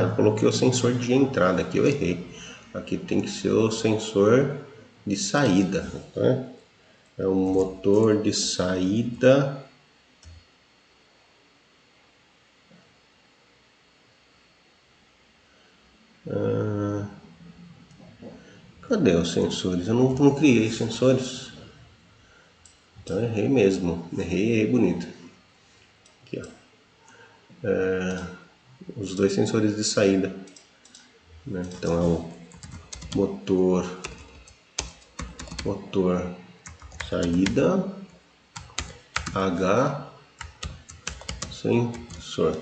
eu coloquei o sensor de entrada aqui, eu errei. Aqui tem que ser o sensor de saída, né? É um motor de saída. Cadê os sensores? Eu não criei sensores. Então errei mesmo. Errei bonito. Aqui, ó. Os dois sensores de saída, né? Então é o motor saída H sensor,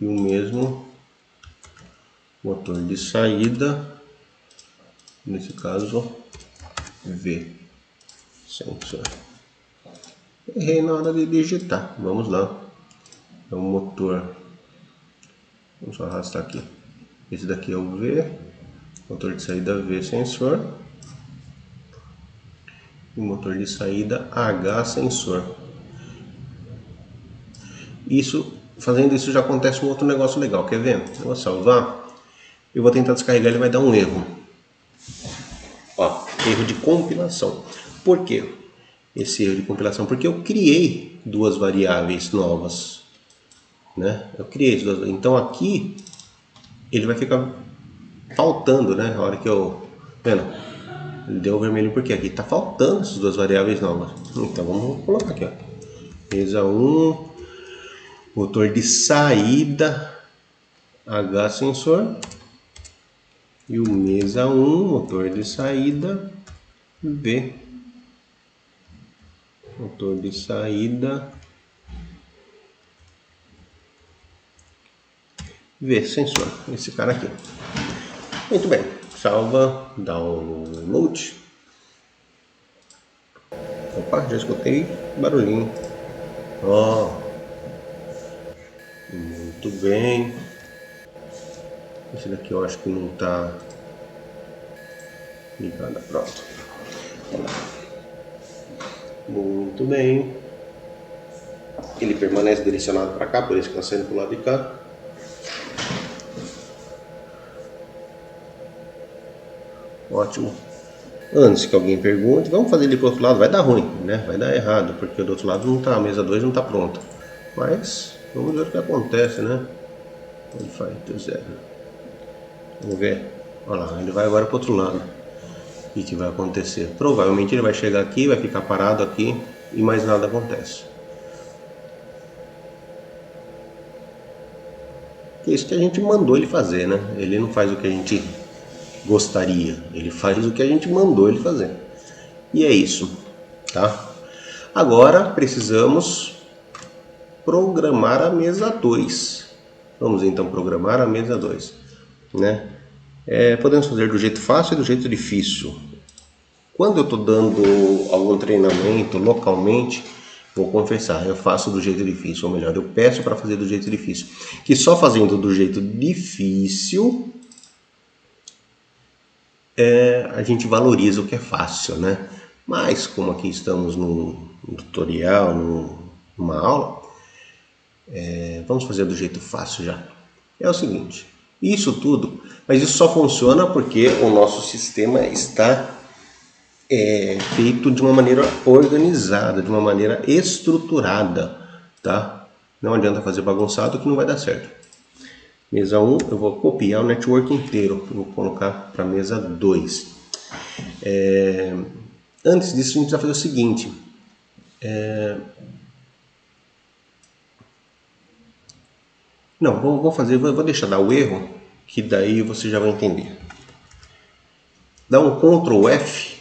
e o mesmo motor de saída, nesse caso V sensor. Errei na hora de digitar. Vamos lá. É um motor, vamos só arrastar aqui. Esse daqui é o V, motor de saída V sensor, e motor de saída H sensor. Fazendo isso já acontece um outro negócio legal, quer ver? Eu vou salvar, eu vou tentar descarregar, ele vai dar um erro. Ó, erro de compilação. Por quê? Esse erro de compilação, porque eu criei duas variáveis novas, né? Eu criei duas, então aqui ele vai ficar faltando, né? A hora que eu, vendo? Ele deu vermelho porque aqui está faltando essas duas variáveis novas. Então vamos colocar aqui, ó. Mesa 1, motor de saída H sensor, e o mesa 1, motor de saída V, motor de saída V sensor. Esse cara aqui. Muito bem. Salva, download. Opa, já escutei barulhinho. Ó, muito bem. Esse daqui eu acho que não tá ligado. Pronto. Muito bem. Ele permanece direcionado para cá, por isso que está saindo para o lado de cá. Ótimo. Antes que alguém pergunte, vamos fazer ele para o outro lado, vai dar ruim, né? Vai dar errado, porque do outro lado não tá, a mesa 2 não está pronta. Mas vamos ver o que acontece, né? Ele faz zero. Vamos ver. Olha lá, ele vai agora para o outro lado. O que vai acontecer? Provavelmente ele vai chegar aqui, vai ficar parado aqui e mais nada acontece. É isso que a gente mandou ele fazer, né? Ele não faz o que a gente gostaria, ele faz o que a gente mandou ele fazer. E é isso, tá? Agora precisamos programar a mesa 2. Vamos então programar a mesa 2, né? Podemos fazer do jeito fácil e do jeito difícil. Quando eu estou dando algum treinamento localmente, vou confessar, eu faço do jeito difícil, ou melhor, eu peço para fazer do jeito difícil. Que só fazendo do jeito difícil a gente valoriza o que é fácil, né? Mas como aqui estamos num tutorial, numa aula, vamos fazer do jeito fácil já. É o seguinte, isso tudo, mas isso só funciona porque o nosso sistema está feito de uma maneira organizada, de uma maneira estruturada, tá? Não adianta fazer bagunçado que não vai dar certo. Mesa 1, eu vou copiar o network inteiro, vou colocar para mesa 2. Antes disso, a gente vai fazer o seguinte. Não, vou deixar dar o erro, que daí você já vai entender. Dá um Ctrl F,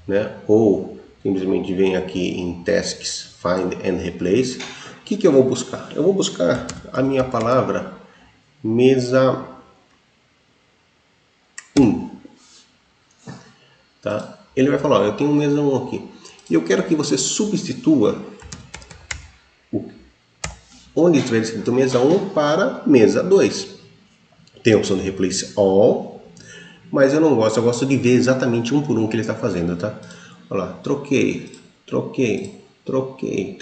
né? Ou simplesmente vem aqui em Tasks, Find and Replace. O que eu vou buscar? Eu vou buscar a minha palavra mesa 1. Tá? Ele vai falar, ó, eu tenho mesa 1 aqui. E eu quero que você substitua onde estiver escrito mesa 1 para mesa 2. Tem a opção de Replace All, mas eu não gosto, eu gosto de ver exatamente um por um que ele está fazendo, tá? Olha lá, troquei, tá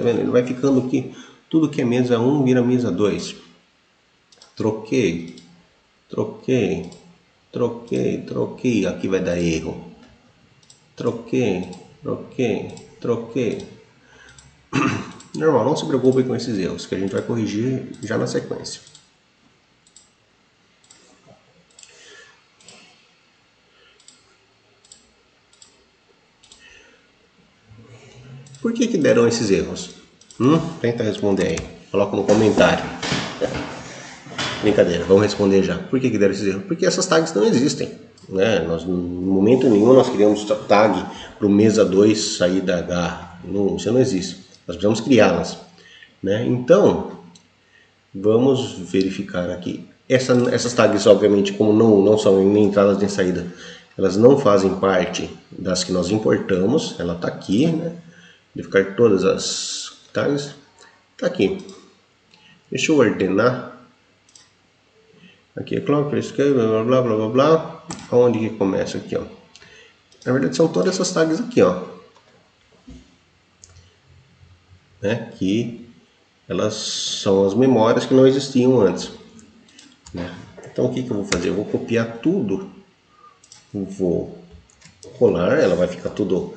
vendo? Ele vai ficando aqui, tudo que é mesa 1 vira mesa 2. Troquei, aqui vai dar erro. Troquei. Normal, não se preocupe com esses erros, que a gente vai corrigir já na sequência. Por que deram esses erros? Tenta responder aí, coloca no comentário. Brincadeira, vamos responder já. Por que deram esses erros? Porque essas tags não existem, né? Nós, no momento nenhum nós criamos tag para o mesa 2 sair da H. Não, isso não existe. Nós precisamos criá-las, né? Então, vamos verificar aqui. Essas tags, obviamente, como não são nem entradas nem saída, elas não fazem parte das que nós importamos. Ela está aqui, né? Verificar todas as tags. Está aqui. Deixa eu ordenar. Aqui é clock, blá blá blá. Onde que começa aqui, ó? Na verdade são todas essas tags aqui, ó. Né? Que elas são as memórias que não existiam antes, né? Então o que eu vou fazer? Eu vou copiar tudo, vou colar, ela vai ficar tudo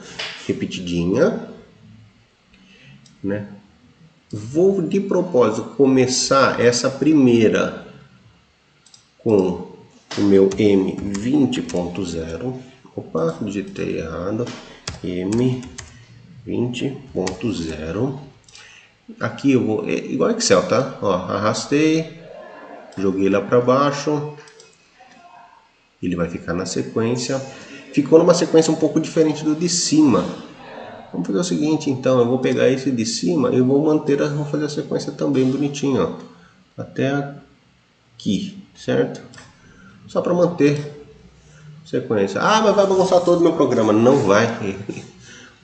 repetidinha, né? Vou de propósito começar essa primeira com o meu M20.0. Opa, digitei errado. M20.0. Aqui eu vou, igual Excel, tá? Ó, arrastei, joguei lá para baixo, ele vai ficar na sequência. Ficou numa sequência um pouco diferente do de cima. Vamos fazer o seguinte, então, eu vou pegar esse de cima e vou vou fazer a sequência também bonitinho, ó, até aqui, certo? Só para manter sequência. Ah, mas vai bagunçar todo o meu programa. Não vai.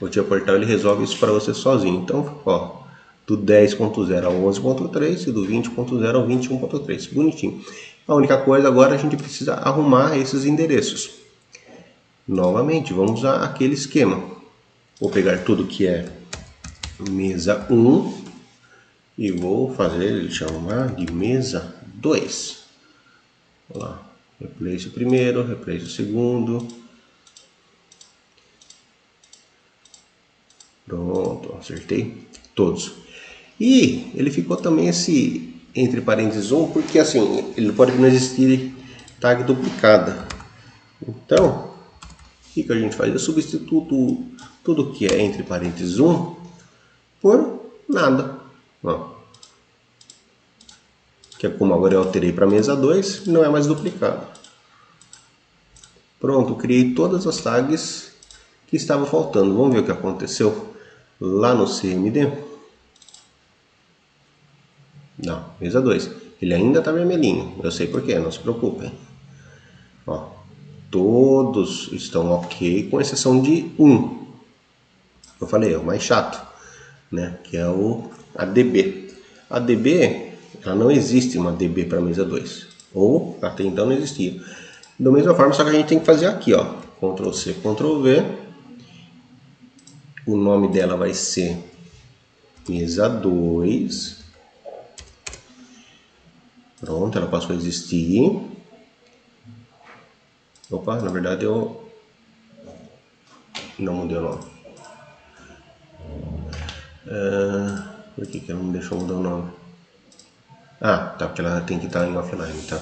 O Tia Portal ele resolve isso para você sozinho. Então, ó, do 10.0 ao 11.3 e do 20.0 ao 21.3. Bonitinho. A única coisa agora a gente precisa arrumar esses endereços. Novamente, vamos usar aquele esquema. Vou pegar tudo que é mesa 1 e vou fazer ele chamar de mesa 2. Olha lá. Replace o primeiro, replace o segundo. Pronto, acertei todos. E ele ficou também esse entre parênteses 1, porque assim, ele pode não existir tag duplicada. Então, o que a gente faz? Eu substituo tudo que é entre parênteses 1 por nada. Ó. Que é como agora eu alterei para mesa 2, não é mais duplicado. Pronto, criei todas as tags que estavam faltando. Vamos ver o que aconteceu lá no CMD. Não, mesa 2. Ele ainda está vermelhinho. Eu sei porquê, não se preocupem. Ó, todos estão ok, com exceção de um. Eu falei, é o mais chato, né? Que é o ADB. A DB, ela não existe uma DB para mesa 2. Ou até então não existia. Da mesma forma, só que a gente tem que fazer aqui, ó. Ctrl C, Ctrl V. O nome dela vai ser mesa 2. Pronto, ela passou a existir. Opa, na verdade eu não mudei o nome. Por que ela não deixou mudar o nome? Ah, tá, porque ela tem que estar em offline, tá?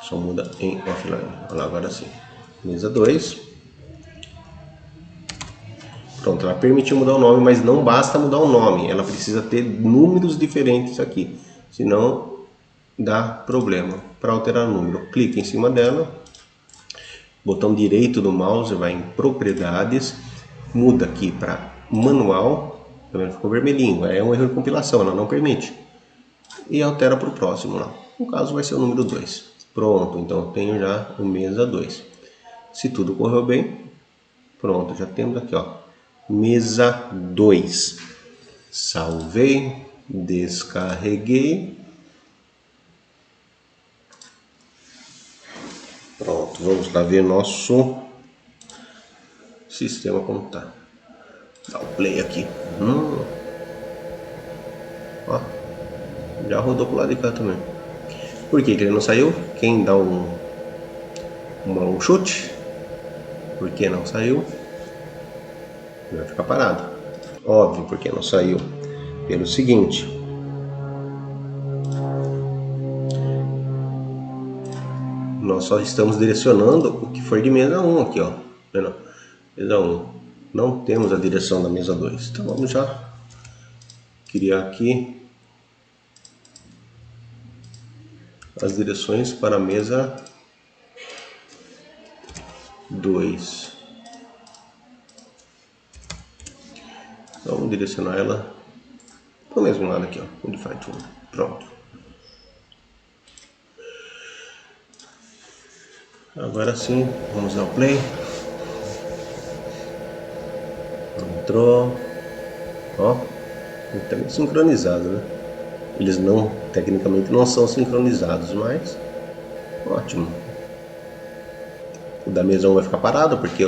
Só muda em offline. Olha lá, agora sim. Mesa 2. Pronto, ela permitiu mudar o nome, mas não basta mudar o nome. Ela precisa ter números diferentes aqui. Senão dá problema. Para alterar o número, clique em cima dela. Botão direito do mouse vai em propriedades. Muda aqui para manual. Tá vendo? Ficou vermelhinho. É um erro de compilação, ela não permite. E altera para o próximo lá. No caso vai ser o número 2. Pronto, então eu tenho já o mesa 2. Se tudo correu bem, pronto, já temos aqui, ó, mesa 2. Salvei, descarreguei. Pronto, vamos lá ver nosso sistema como tá. Dá o play aqui. Ó, já rodou pro lado de cá também. Por que ele não saiu? Quem dá um chute? Por que não saiu? Vai ficar parado. Óbvio, porque não saiu. Pelo seguinte. Nós só estamos direcionando o que for de mesa 1 aqui, ó. Mesa 1. Não temos a direção da mesa 2. Então vamos já criar aqui as direções para a mesa 2. Então, vamos direcionar ela para o mesmo lado aqui, ó. Modify Tool. Pronto. Agora sim, vamos dar o play. Entrou. Ó, ele tá muito sincronizado, né? Eles não, tecnicamente não são sincronizados, mas ótimo. O da mesa 1 vai ficar parado porque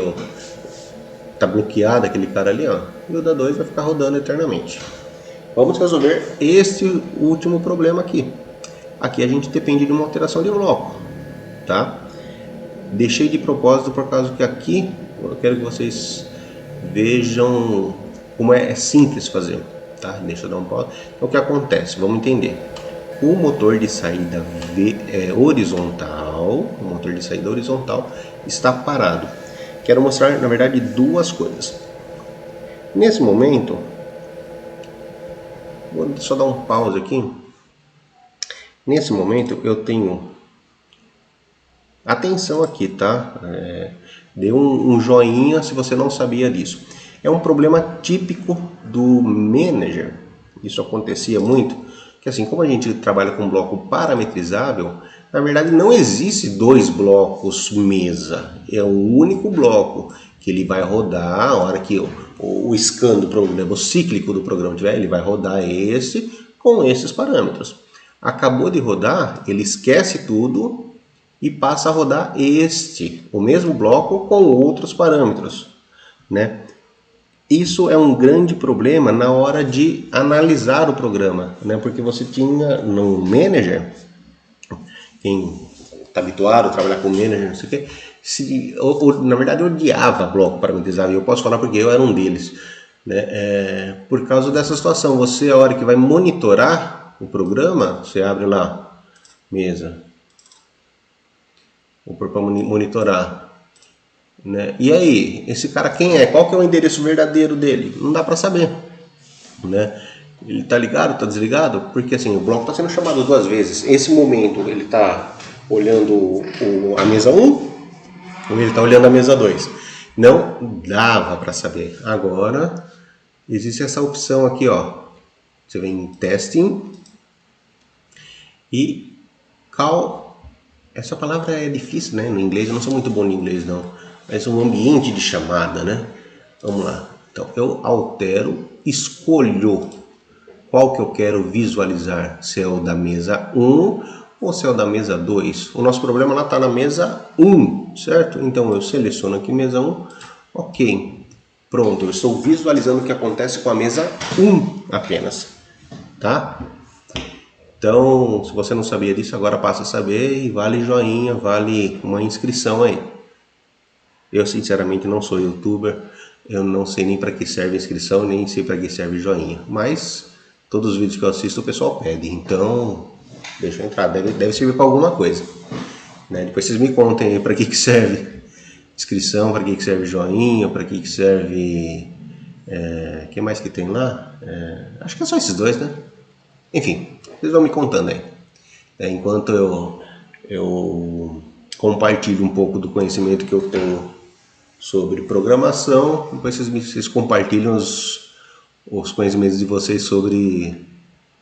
tá bloqueado aquele cara ali, ó. E o da 2 vai ficar rodando eternamente. Vamos resolver este último problema aqui. Aqui a gente depende de uma alteração de bloco, tá? Deixei de propósito por causa que aqui eu quero que vocês vejam como é simples fazer, tá? Deixa eu dar um pause. Então o que acontece? Vamos entender. O motor de saída horizontal, está parado. Quero mostrar, na verdade, duas coisas. Nesse momento, vou só dar um pause aqui. Nesse momento eu tenho atenção aqui, tá? Dê um joinha se você não sabia disso. É um problema típico do Manager. Isso acontecia muito, que assim, como a gente trabalha com bloco parametrizável, na verdade não existe dois blocos mesa. É um único bloco que ele vai rodar a hora que o scan do programa, o cíclico do programa tiver, ele vai rodar esse com esses parâmetros. Acabou de rodar, ele esquece tudo e passa a rodar o mesmo bloco com outros parâmetros, né? Isso é um grande problema na hora de analisar o programa, né? Porque você tinha no Manager, quem está habituado a trabalhar com Manager, não sei o quê, na verdade eu odiava bloco parametrizado, e eu posso falar porque eu era um deles, né? Por causa dessa situação, você a hora que vai monitorar o programa, você abre lá, mesa, vou pôr para monitorar, né? E aí, esse cara quem é? Qual que é o endereço verdadeiro dele? Não dá para saber, né? Ele tá ligado, tá desligado? Porque assim, o bloco está sendo chamado duas vezes. Esse momento ele está olhando a mesa 1 ou ele está olhando a mesa 2. Não dava para saber. Agora existe essa opção aqui, ó. Você vem em Testing e Call. Essa palavra é difícil, né? No inglês, eu não sou muito bom no inglês, não. Mas um ambiente de chamada, né? Vamos lá. Então, eu altero, escolho qual que eu quero visualizar. Se é o da mesa 1 ou se é o da mesa 2. O nosso problema lá está na mesa 1, certo? Então, eu seleciono aqui mesa 1. Ok. Pronto, eu estou visualizando o que acontece com a mesa 1 apenas. Tá? Então, se você não sabia disso, agora passa a saber e vale joinha, vale uma inscrição aí. Eu, sinceramente, não sou youtuber, eu não sei nem para que serve inscrição, nem sei para que serve joinha. Mas, todos os vídeos que eu assisto o pessoal pede, então, deixa eu entrar, deve servir para alguma coisa. Né? Depois vocês me contem aí para que serve inscrição, para que serve joinha, para que serve... que mais que tem lá? Acho que é só esses dois, né? Enfim, vocês vão me contando aí. Enquanto eu compartilho um pouco do conhecimento que eu tenho sobre programação, depois vocês compartilham os conhecimentos de vocês sobre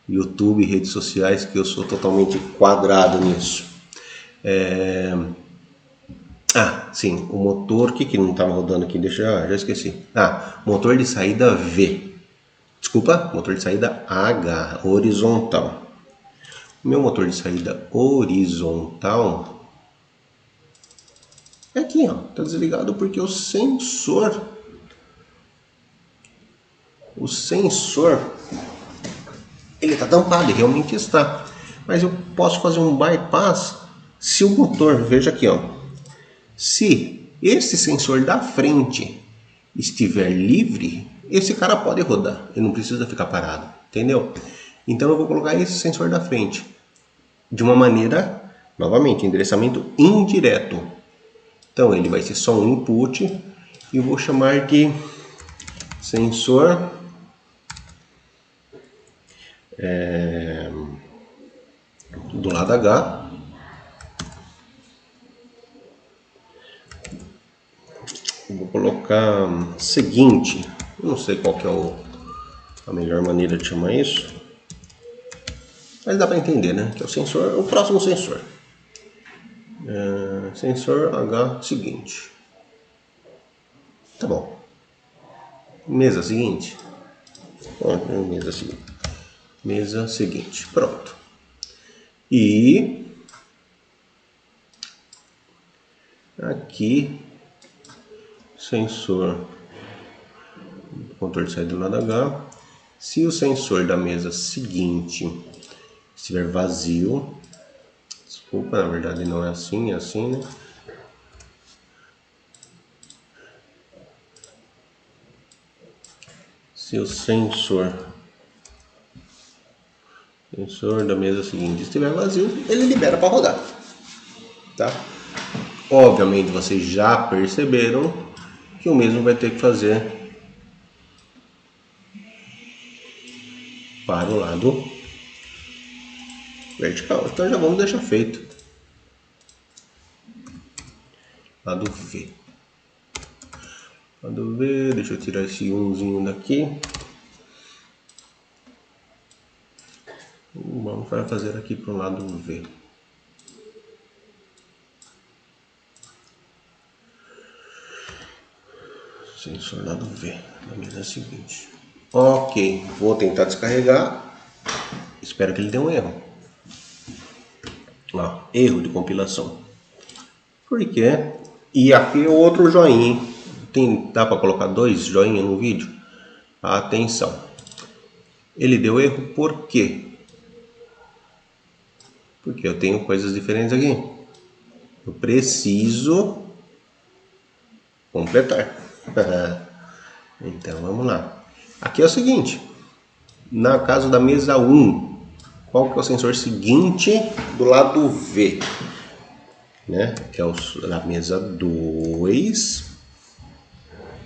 YouTube e redes sociais, que eu sou totalmente quadrado nisso. Sim, o motor, que não estava rodando aqui, já esqueci. Motor de saída V. Desculpa, motor de saída H, horizontal. Meu motor de saída horizontal é aqui, ó, tá desligado porque o sensor, ele tá tampado, e realmente está. Mas eu posso fazer um bypass se o motor, veja aqui, ó, se esse sensor da frente estiver livre, esse cara pode rodar, ele não precisa ficar parado, entendeu? Então eu vou colocar esse sensor da frente de uma maneira, novamente, endereçamento indireto. Então ele vai ser só um input e eu vou chamar de sensor do lado H. Eu vou colocar seguinte, eu não sei qual que é a melhor maneira de chamar isso, mas dá para entender, né? Que é o sensor, o próximo sensor. Sensor H seguinte. Tá bom. Mesa seguinte. Mesa seguinte. Pronto. E aqui sensor controle de saída do lado H. Se o sensor da mesa seguinte estiver vazio, desculpa, na verdade não é assim, é assim, né? Se o sensor da mesa seguinte estiver vazio, ele libera para rodar, tá? Obviamente vocês já perceberam que o mesmo vai ter que fazer para o lado vertical. Então já vamos deixar feito. Lado V. Lado V, deixa eu tirar esse umzinho daqui. Vamos fazer aqui para o lado V. Sensor lado V, na mesa seguinte. Ok, vou tentar descarregar. Espero que ele dê um erro. Ó, erro de compilação. Por quê? E aqui o outro joinha. Dá para colocar 2 joinhas no vídeo? Atenção. Ele deu erro por quê? Porque eu tenho coisas diferentes aqui. Eu preciso completar. Então vamos lá. Aqui é o seguinte. Na caso da mesa 1, qual que é o sensor seguinte do lado V? Né? É o da mesa 2.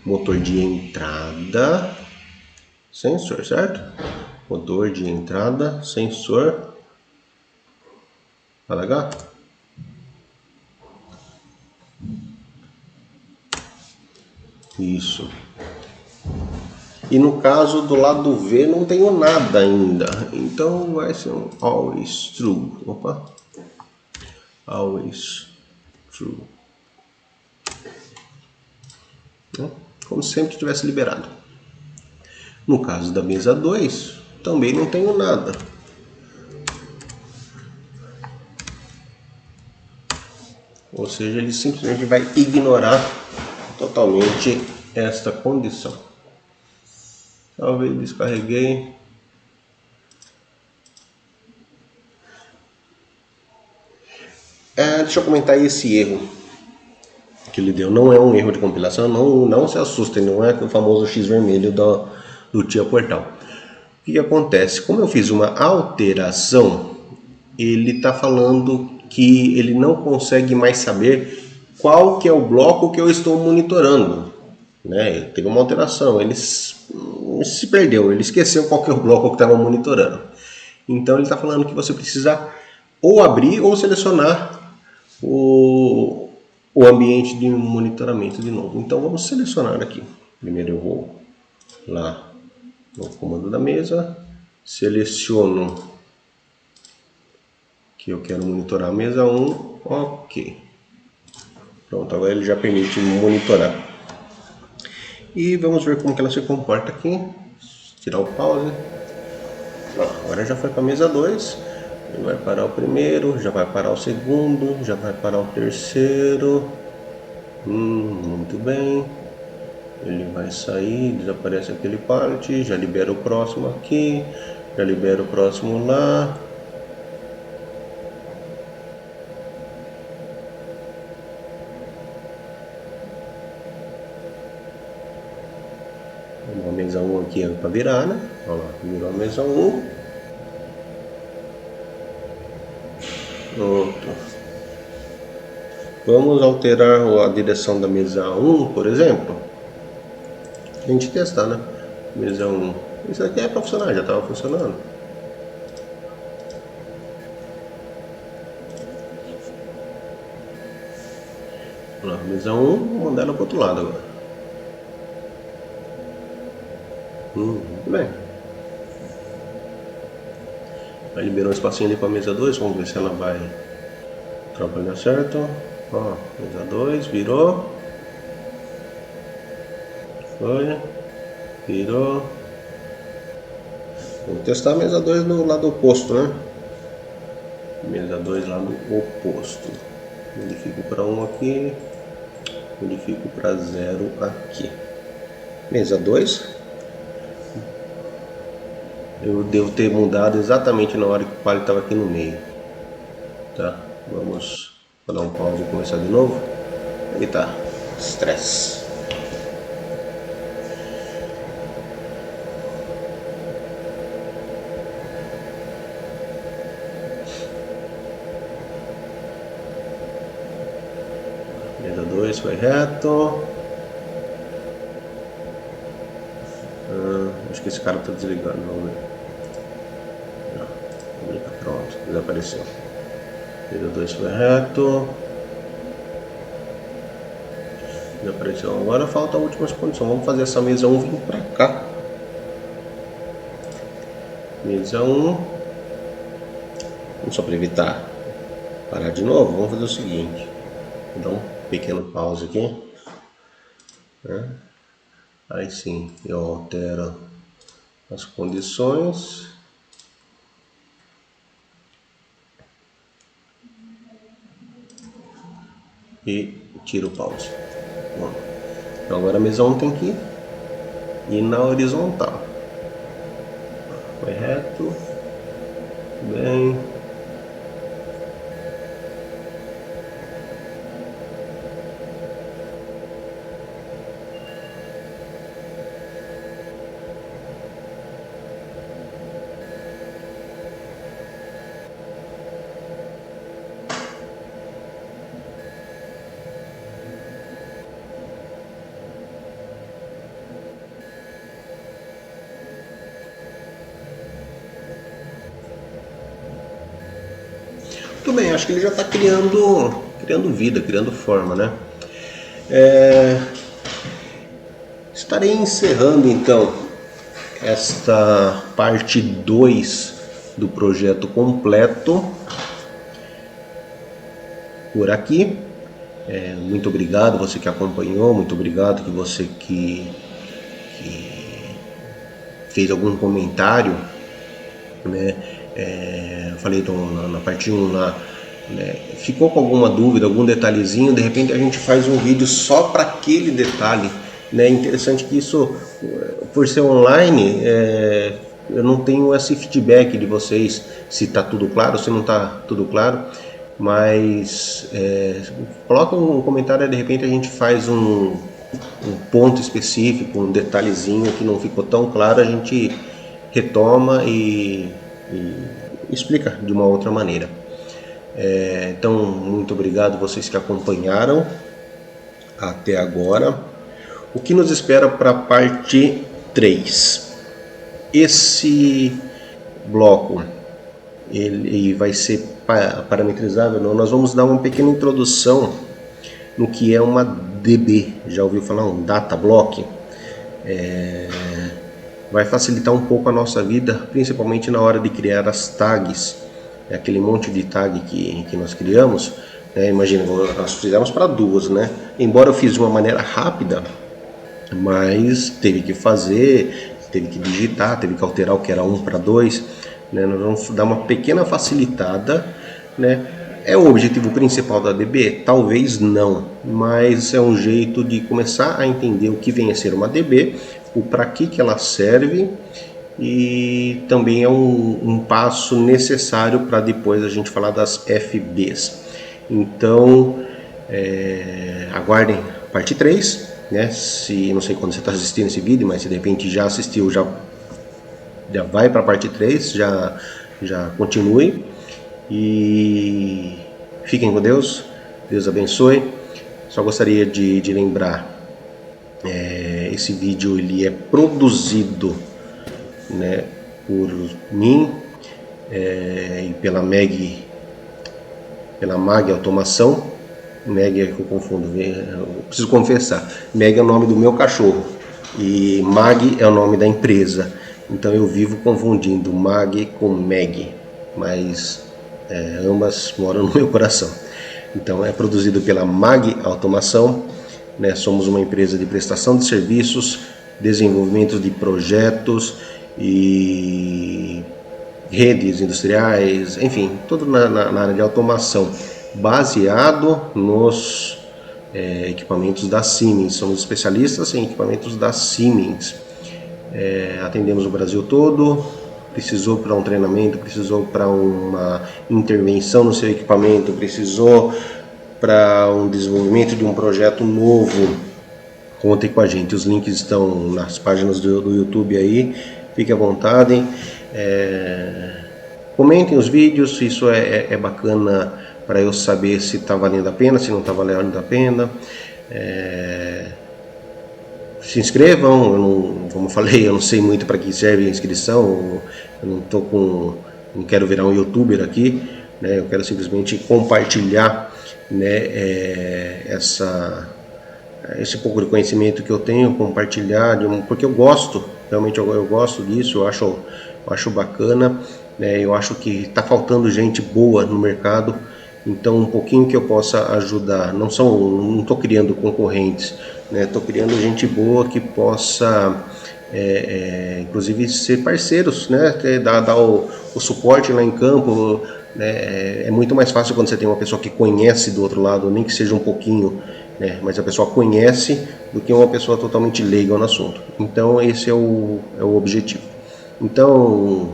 Motor de entrada. Sensor, certo? Motor de entrada, sensor. Tá legal? Isso. E no caso do lado V não tenho nada ainda. Então vai ser um always true. Opa. Always true. Como se sempre tivesse liberado. No caso da mesa 2, também não tenho nada. Ou seja, ele simplesmente vai ignorar totalmente esta condição. Talvez descarreguei. Deixa eu comentar esse erro que ele deu. Não é um erro de compilação, não se assustem, não é o famoso X vermelho do Tia Portal. O que acontece? Como eu fiz uma alteração, ele está falando que ele não consegue mais saber qual que é o bloco que eu estou monitorando. Né? Teve uma alteração, ele se perdeu, ele esqueceu qual que é o bloco que estava monitorando. Então ele está falando que você precisa ou abrir ou selecionar o ambiente de monitoramento de novo. Então vamos selecionar aqui. Primeiro eu vou lá no comando da mesa, seleciono que eu quero monitorar a mesa 1, ok. Pronto, agora ele já permite monitorar. E vamos ver como que ela se comporta aqui. Tirar o pause. Agora já foi para a mesa 2. Ele vai parar o primeiro, já vai parar o segundo, já vai parar o terceiro. Muito bem. Ele vai sair, desaparece aquele parte, já libera o próximo aqui, já libera o próximo lá. A mesa 1 aqui é para virar, né? Olha lá, virou a mesa 1. Pronto. Vamos alterar a direção da mesa 1, por exemplo. A gente testar, né? Mesa 1. Isso aqui é para funcionar, já estava funcionando. Olha lá, mesa 1, vou mandar ela para o outro lado agora. Muito bem. Aí liberou um espacinho ali para a mesa 2, vamos ver se ela vai trabalhar certo. Ó, mesa 2, virou. Foi. Virou. Vou testar a mesa 2 no lado oposto, né? Mesa 2 lado oposto. Modifico para 1 aqui. Modifico para 0 aqui. Mesa 2. Eu devo ter mudado exatamente na hora que o palio estava aqui no meio. Tá? Vamos dar um pause e começar de novo. Evitar estresse. Mesa 2 foi reto. Acho que esse cara está desligando, vamos ver. Pronto, desapareceu. Mesa 2 foi reto. Desapareceu. Agora falta a última condição. Vamos fazer essa mesa 1 vir para cá. Mesa 1. Vamos só para evitar parar de novo. Vamos fazer o seguinte. Vou dar um pequeno pause aqui. Aí sim, eu altero as condições. E tiro o pause. Bom, então agora a mesa 1 tem que ir na horizontal. Foi reto. Bem. Muito bem, acho que ele já está criando vida, criando forma, né? estarei encerrando então esta parte 2 do projeto completo por aqui. Muito obrigado você que acompanhou, muito obrigado que você que fez algum comentário, né? Eu falei na parte 1 lá, né? Ficou com alguma dúvida, algum detalhezinho, de repente a gente faz um vídeo só para aquele detalhe, né? Interessante que isso, por ser online, eu não tenho esse feedback de vocês se está tudo claro, se não está tudo claro, mas coloca um comentário, de repente a gente faz um ponto específico, um detalhezinho que não ficou tão claro, a gente retoma e explica de uma outra maneira. Então, muito obrigado vocês que acompanharam até agora. O que nos espera para a parte 3? Esse bloco ele vai ser parametrizável. Nós vamos dar uma pequena introdução no que é uma DB. Já ouviu falar um data block? Vai facilitar um pouco a nossa vida, principalmente na hora de criar as tags, aquele monte de tag que nós criamos. Imagina, nós fizemos para 2, né? Embora eu fiz de uma maneira rápida, mas teve que fazer, teve que digitar, teve que alterar o que era 1 para 2, né? Nós vamos dar uma pequena facilitada, né? É o objetivo principal da DB? Talvez não, mas é um jeito de começar a entender o que vem a ser uma DB, o para que ela serve, e também é um passo necessário para depois a gente falar das FBs. Então, aguardem a parte 3, né? Se não sei quando você está assistindo esse vídeo, mas se de repente já assistiu, já vai para a parte 3, já continue. E fiquem com Deus, Deus abençoe. Só gostaria de lembrar, esse vídeo ele é produzido, né, por mim e pela Meg Automação. Meg é que eu confundo, eu preciso confessar, Meg é o nome do meu cachorro e Mag é o nome da empresa, então eu vivo confundindo Mag com Meg, mas ambas moram no meu coração. Então é produzido pela Mag Automação, né? Somos uma empresa de prestação de serviços, desenvolvimento de projetos e redes industriais, enfim, tudo na área de automação, baseado nos equipamentos da Siemens. Somos especialistas em equipamentos da Siemens. Atendemos o Brasil todo. Precisou para um treinamento, precisou para uma intervenção no seu equipamento, precisou para um desenvolvimento de um projeto novo, contem com a gente. Os links estão nas páginas do YouTube aí, fiquem à vontade. Comentem os vídeos, isso é bacana para eu saber se está valendo a pena, se não está valendo a pena. Se inscrevam, como eu falei, eu não sei muito para que serve a inscrição, eu não quero virar um youtuber aqui, né? Eu quero simplesmente compartilhar, né, esse pouco de conhecimento que eu tenho, compartilhar, porque eu gosto, realmente eu gosto disso, eu acho bacana, né? Eu acho que está faltando gente boa no mercado, então um pouquinho que eu possa ajudar, não estou criando concorrentes, né? Estou criando gente boa que possa inclusive ser parceiros, né? Dar o suporte lá em campo, né? É muito mais fácil quando você tem uma pessoa que conhece do outro lado, nem que seja um pouquinho, né? Mas a pessoa conhece, do que uma pessoa totalmente leiga no assunto. Então esse é o objetivo. Então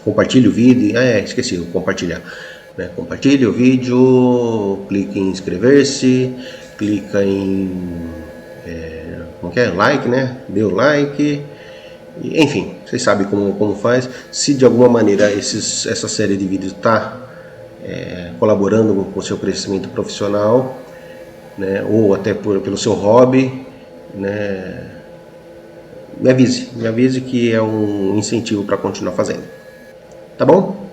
compartilhe o vídeo, esqueci de compartilhar, né? Compartilhe o vídeo, clique em inscrever-se, clica em like, né? Dê o like, enfim, vocês sabem como faz. Se de alguma maneira essa série de vídeos está colaborando com o seu crescimento profissional, né? Ou até pelo seu hobby, né? Me avise que é um incentivo para continuar fazendo. Tá bom?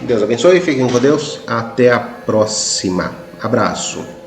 Deus abençoe, fiquem com Deus, até a próxima. Abraço.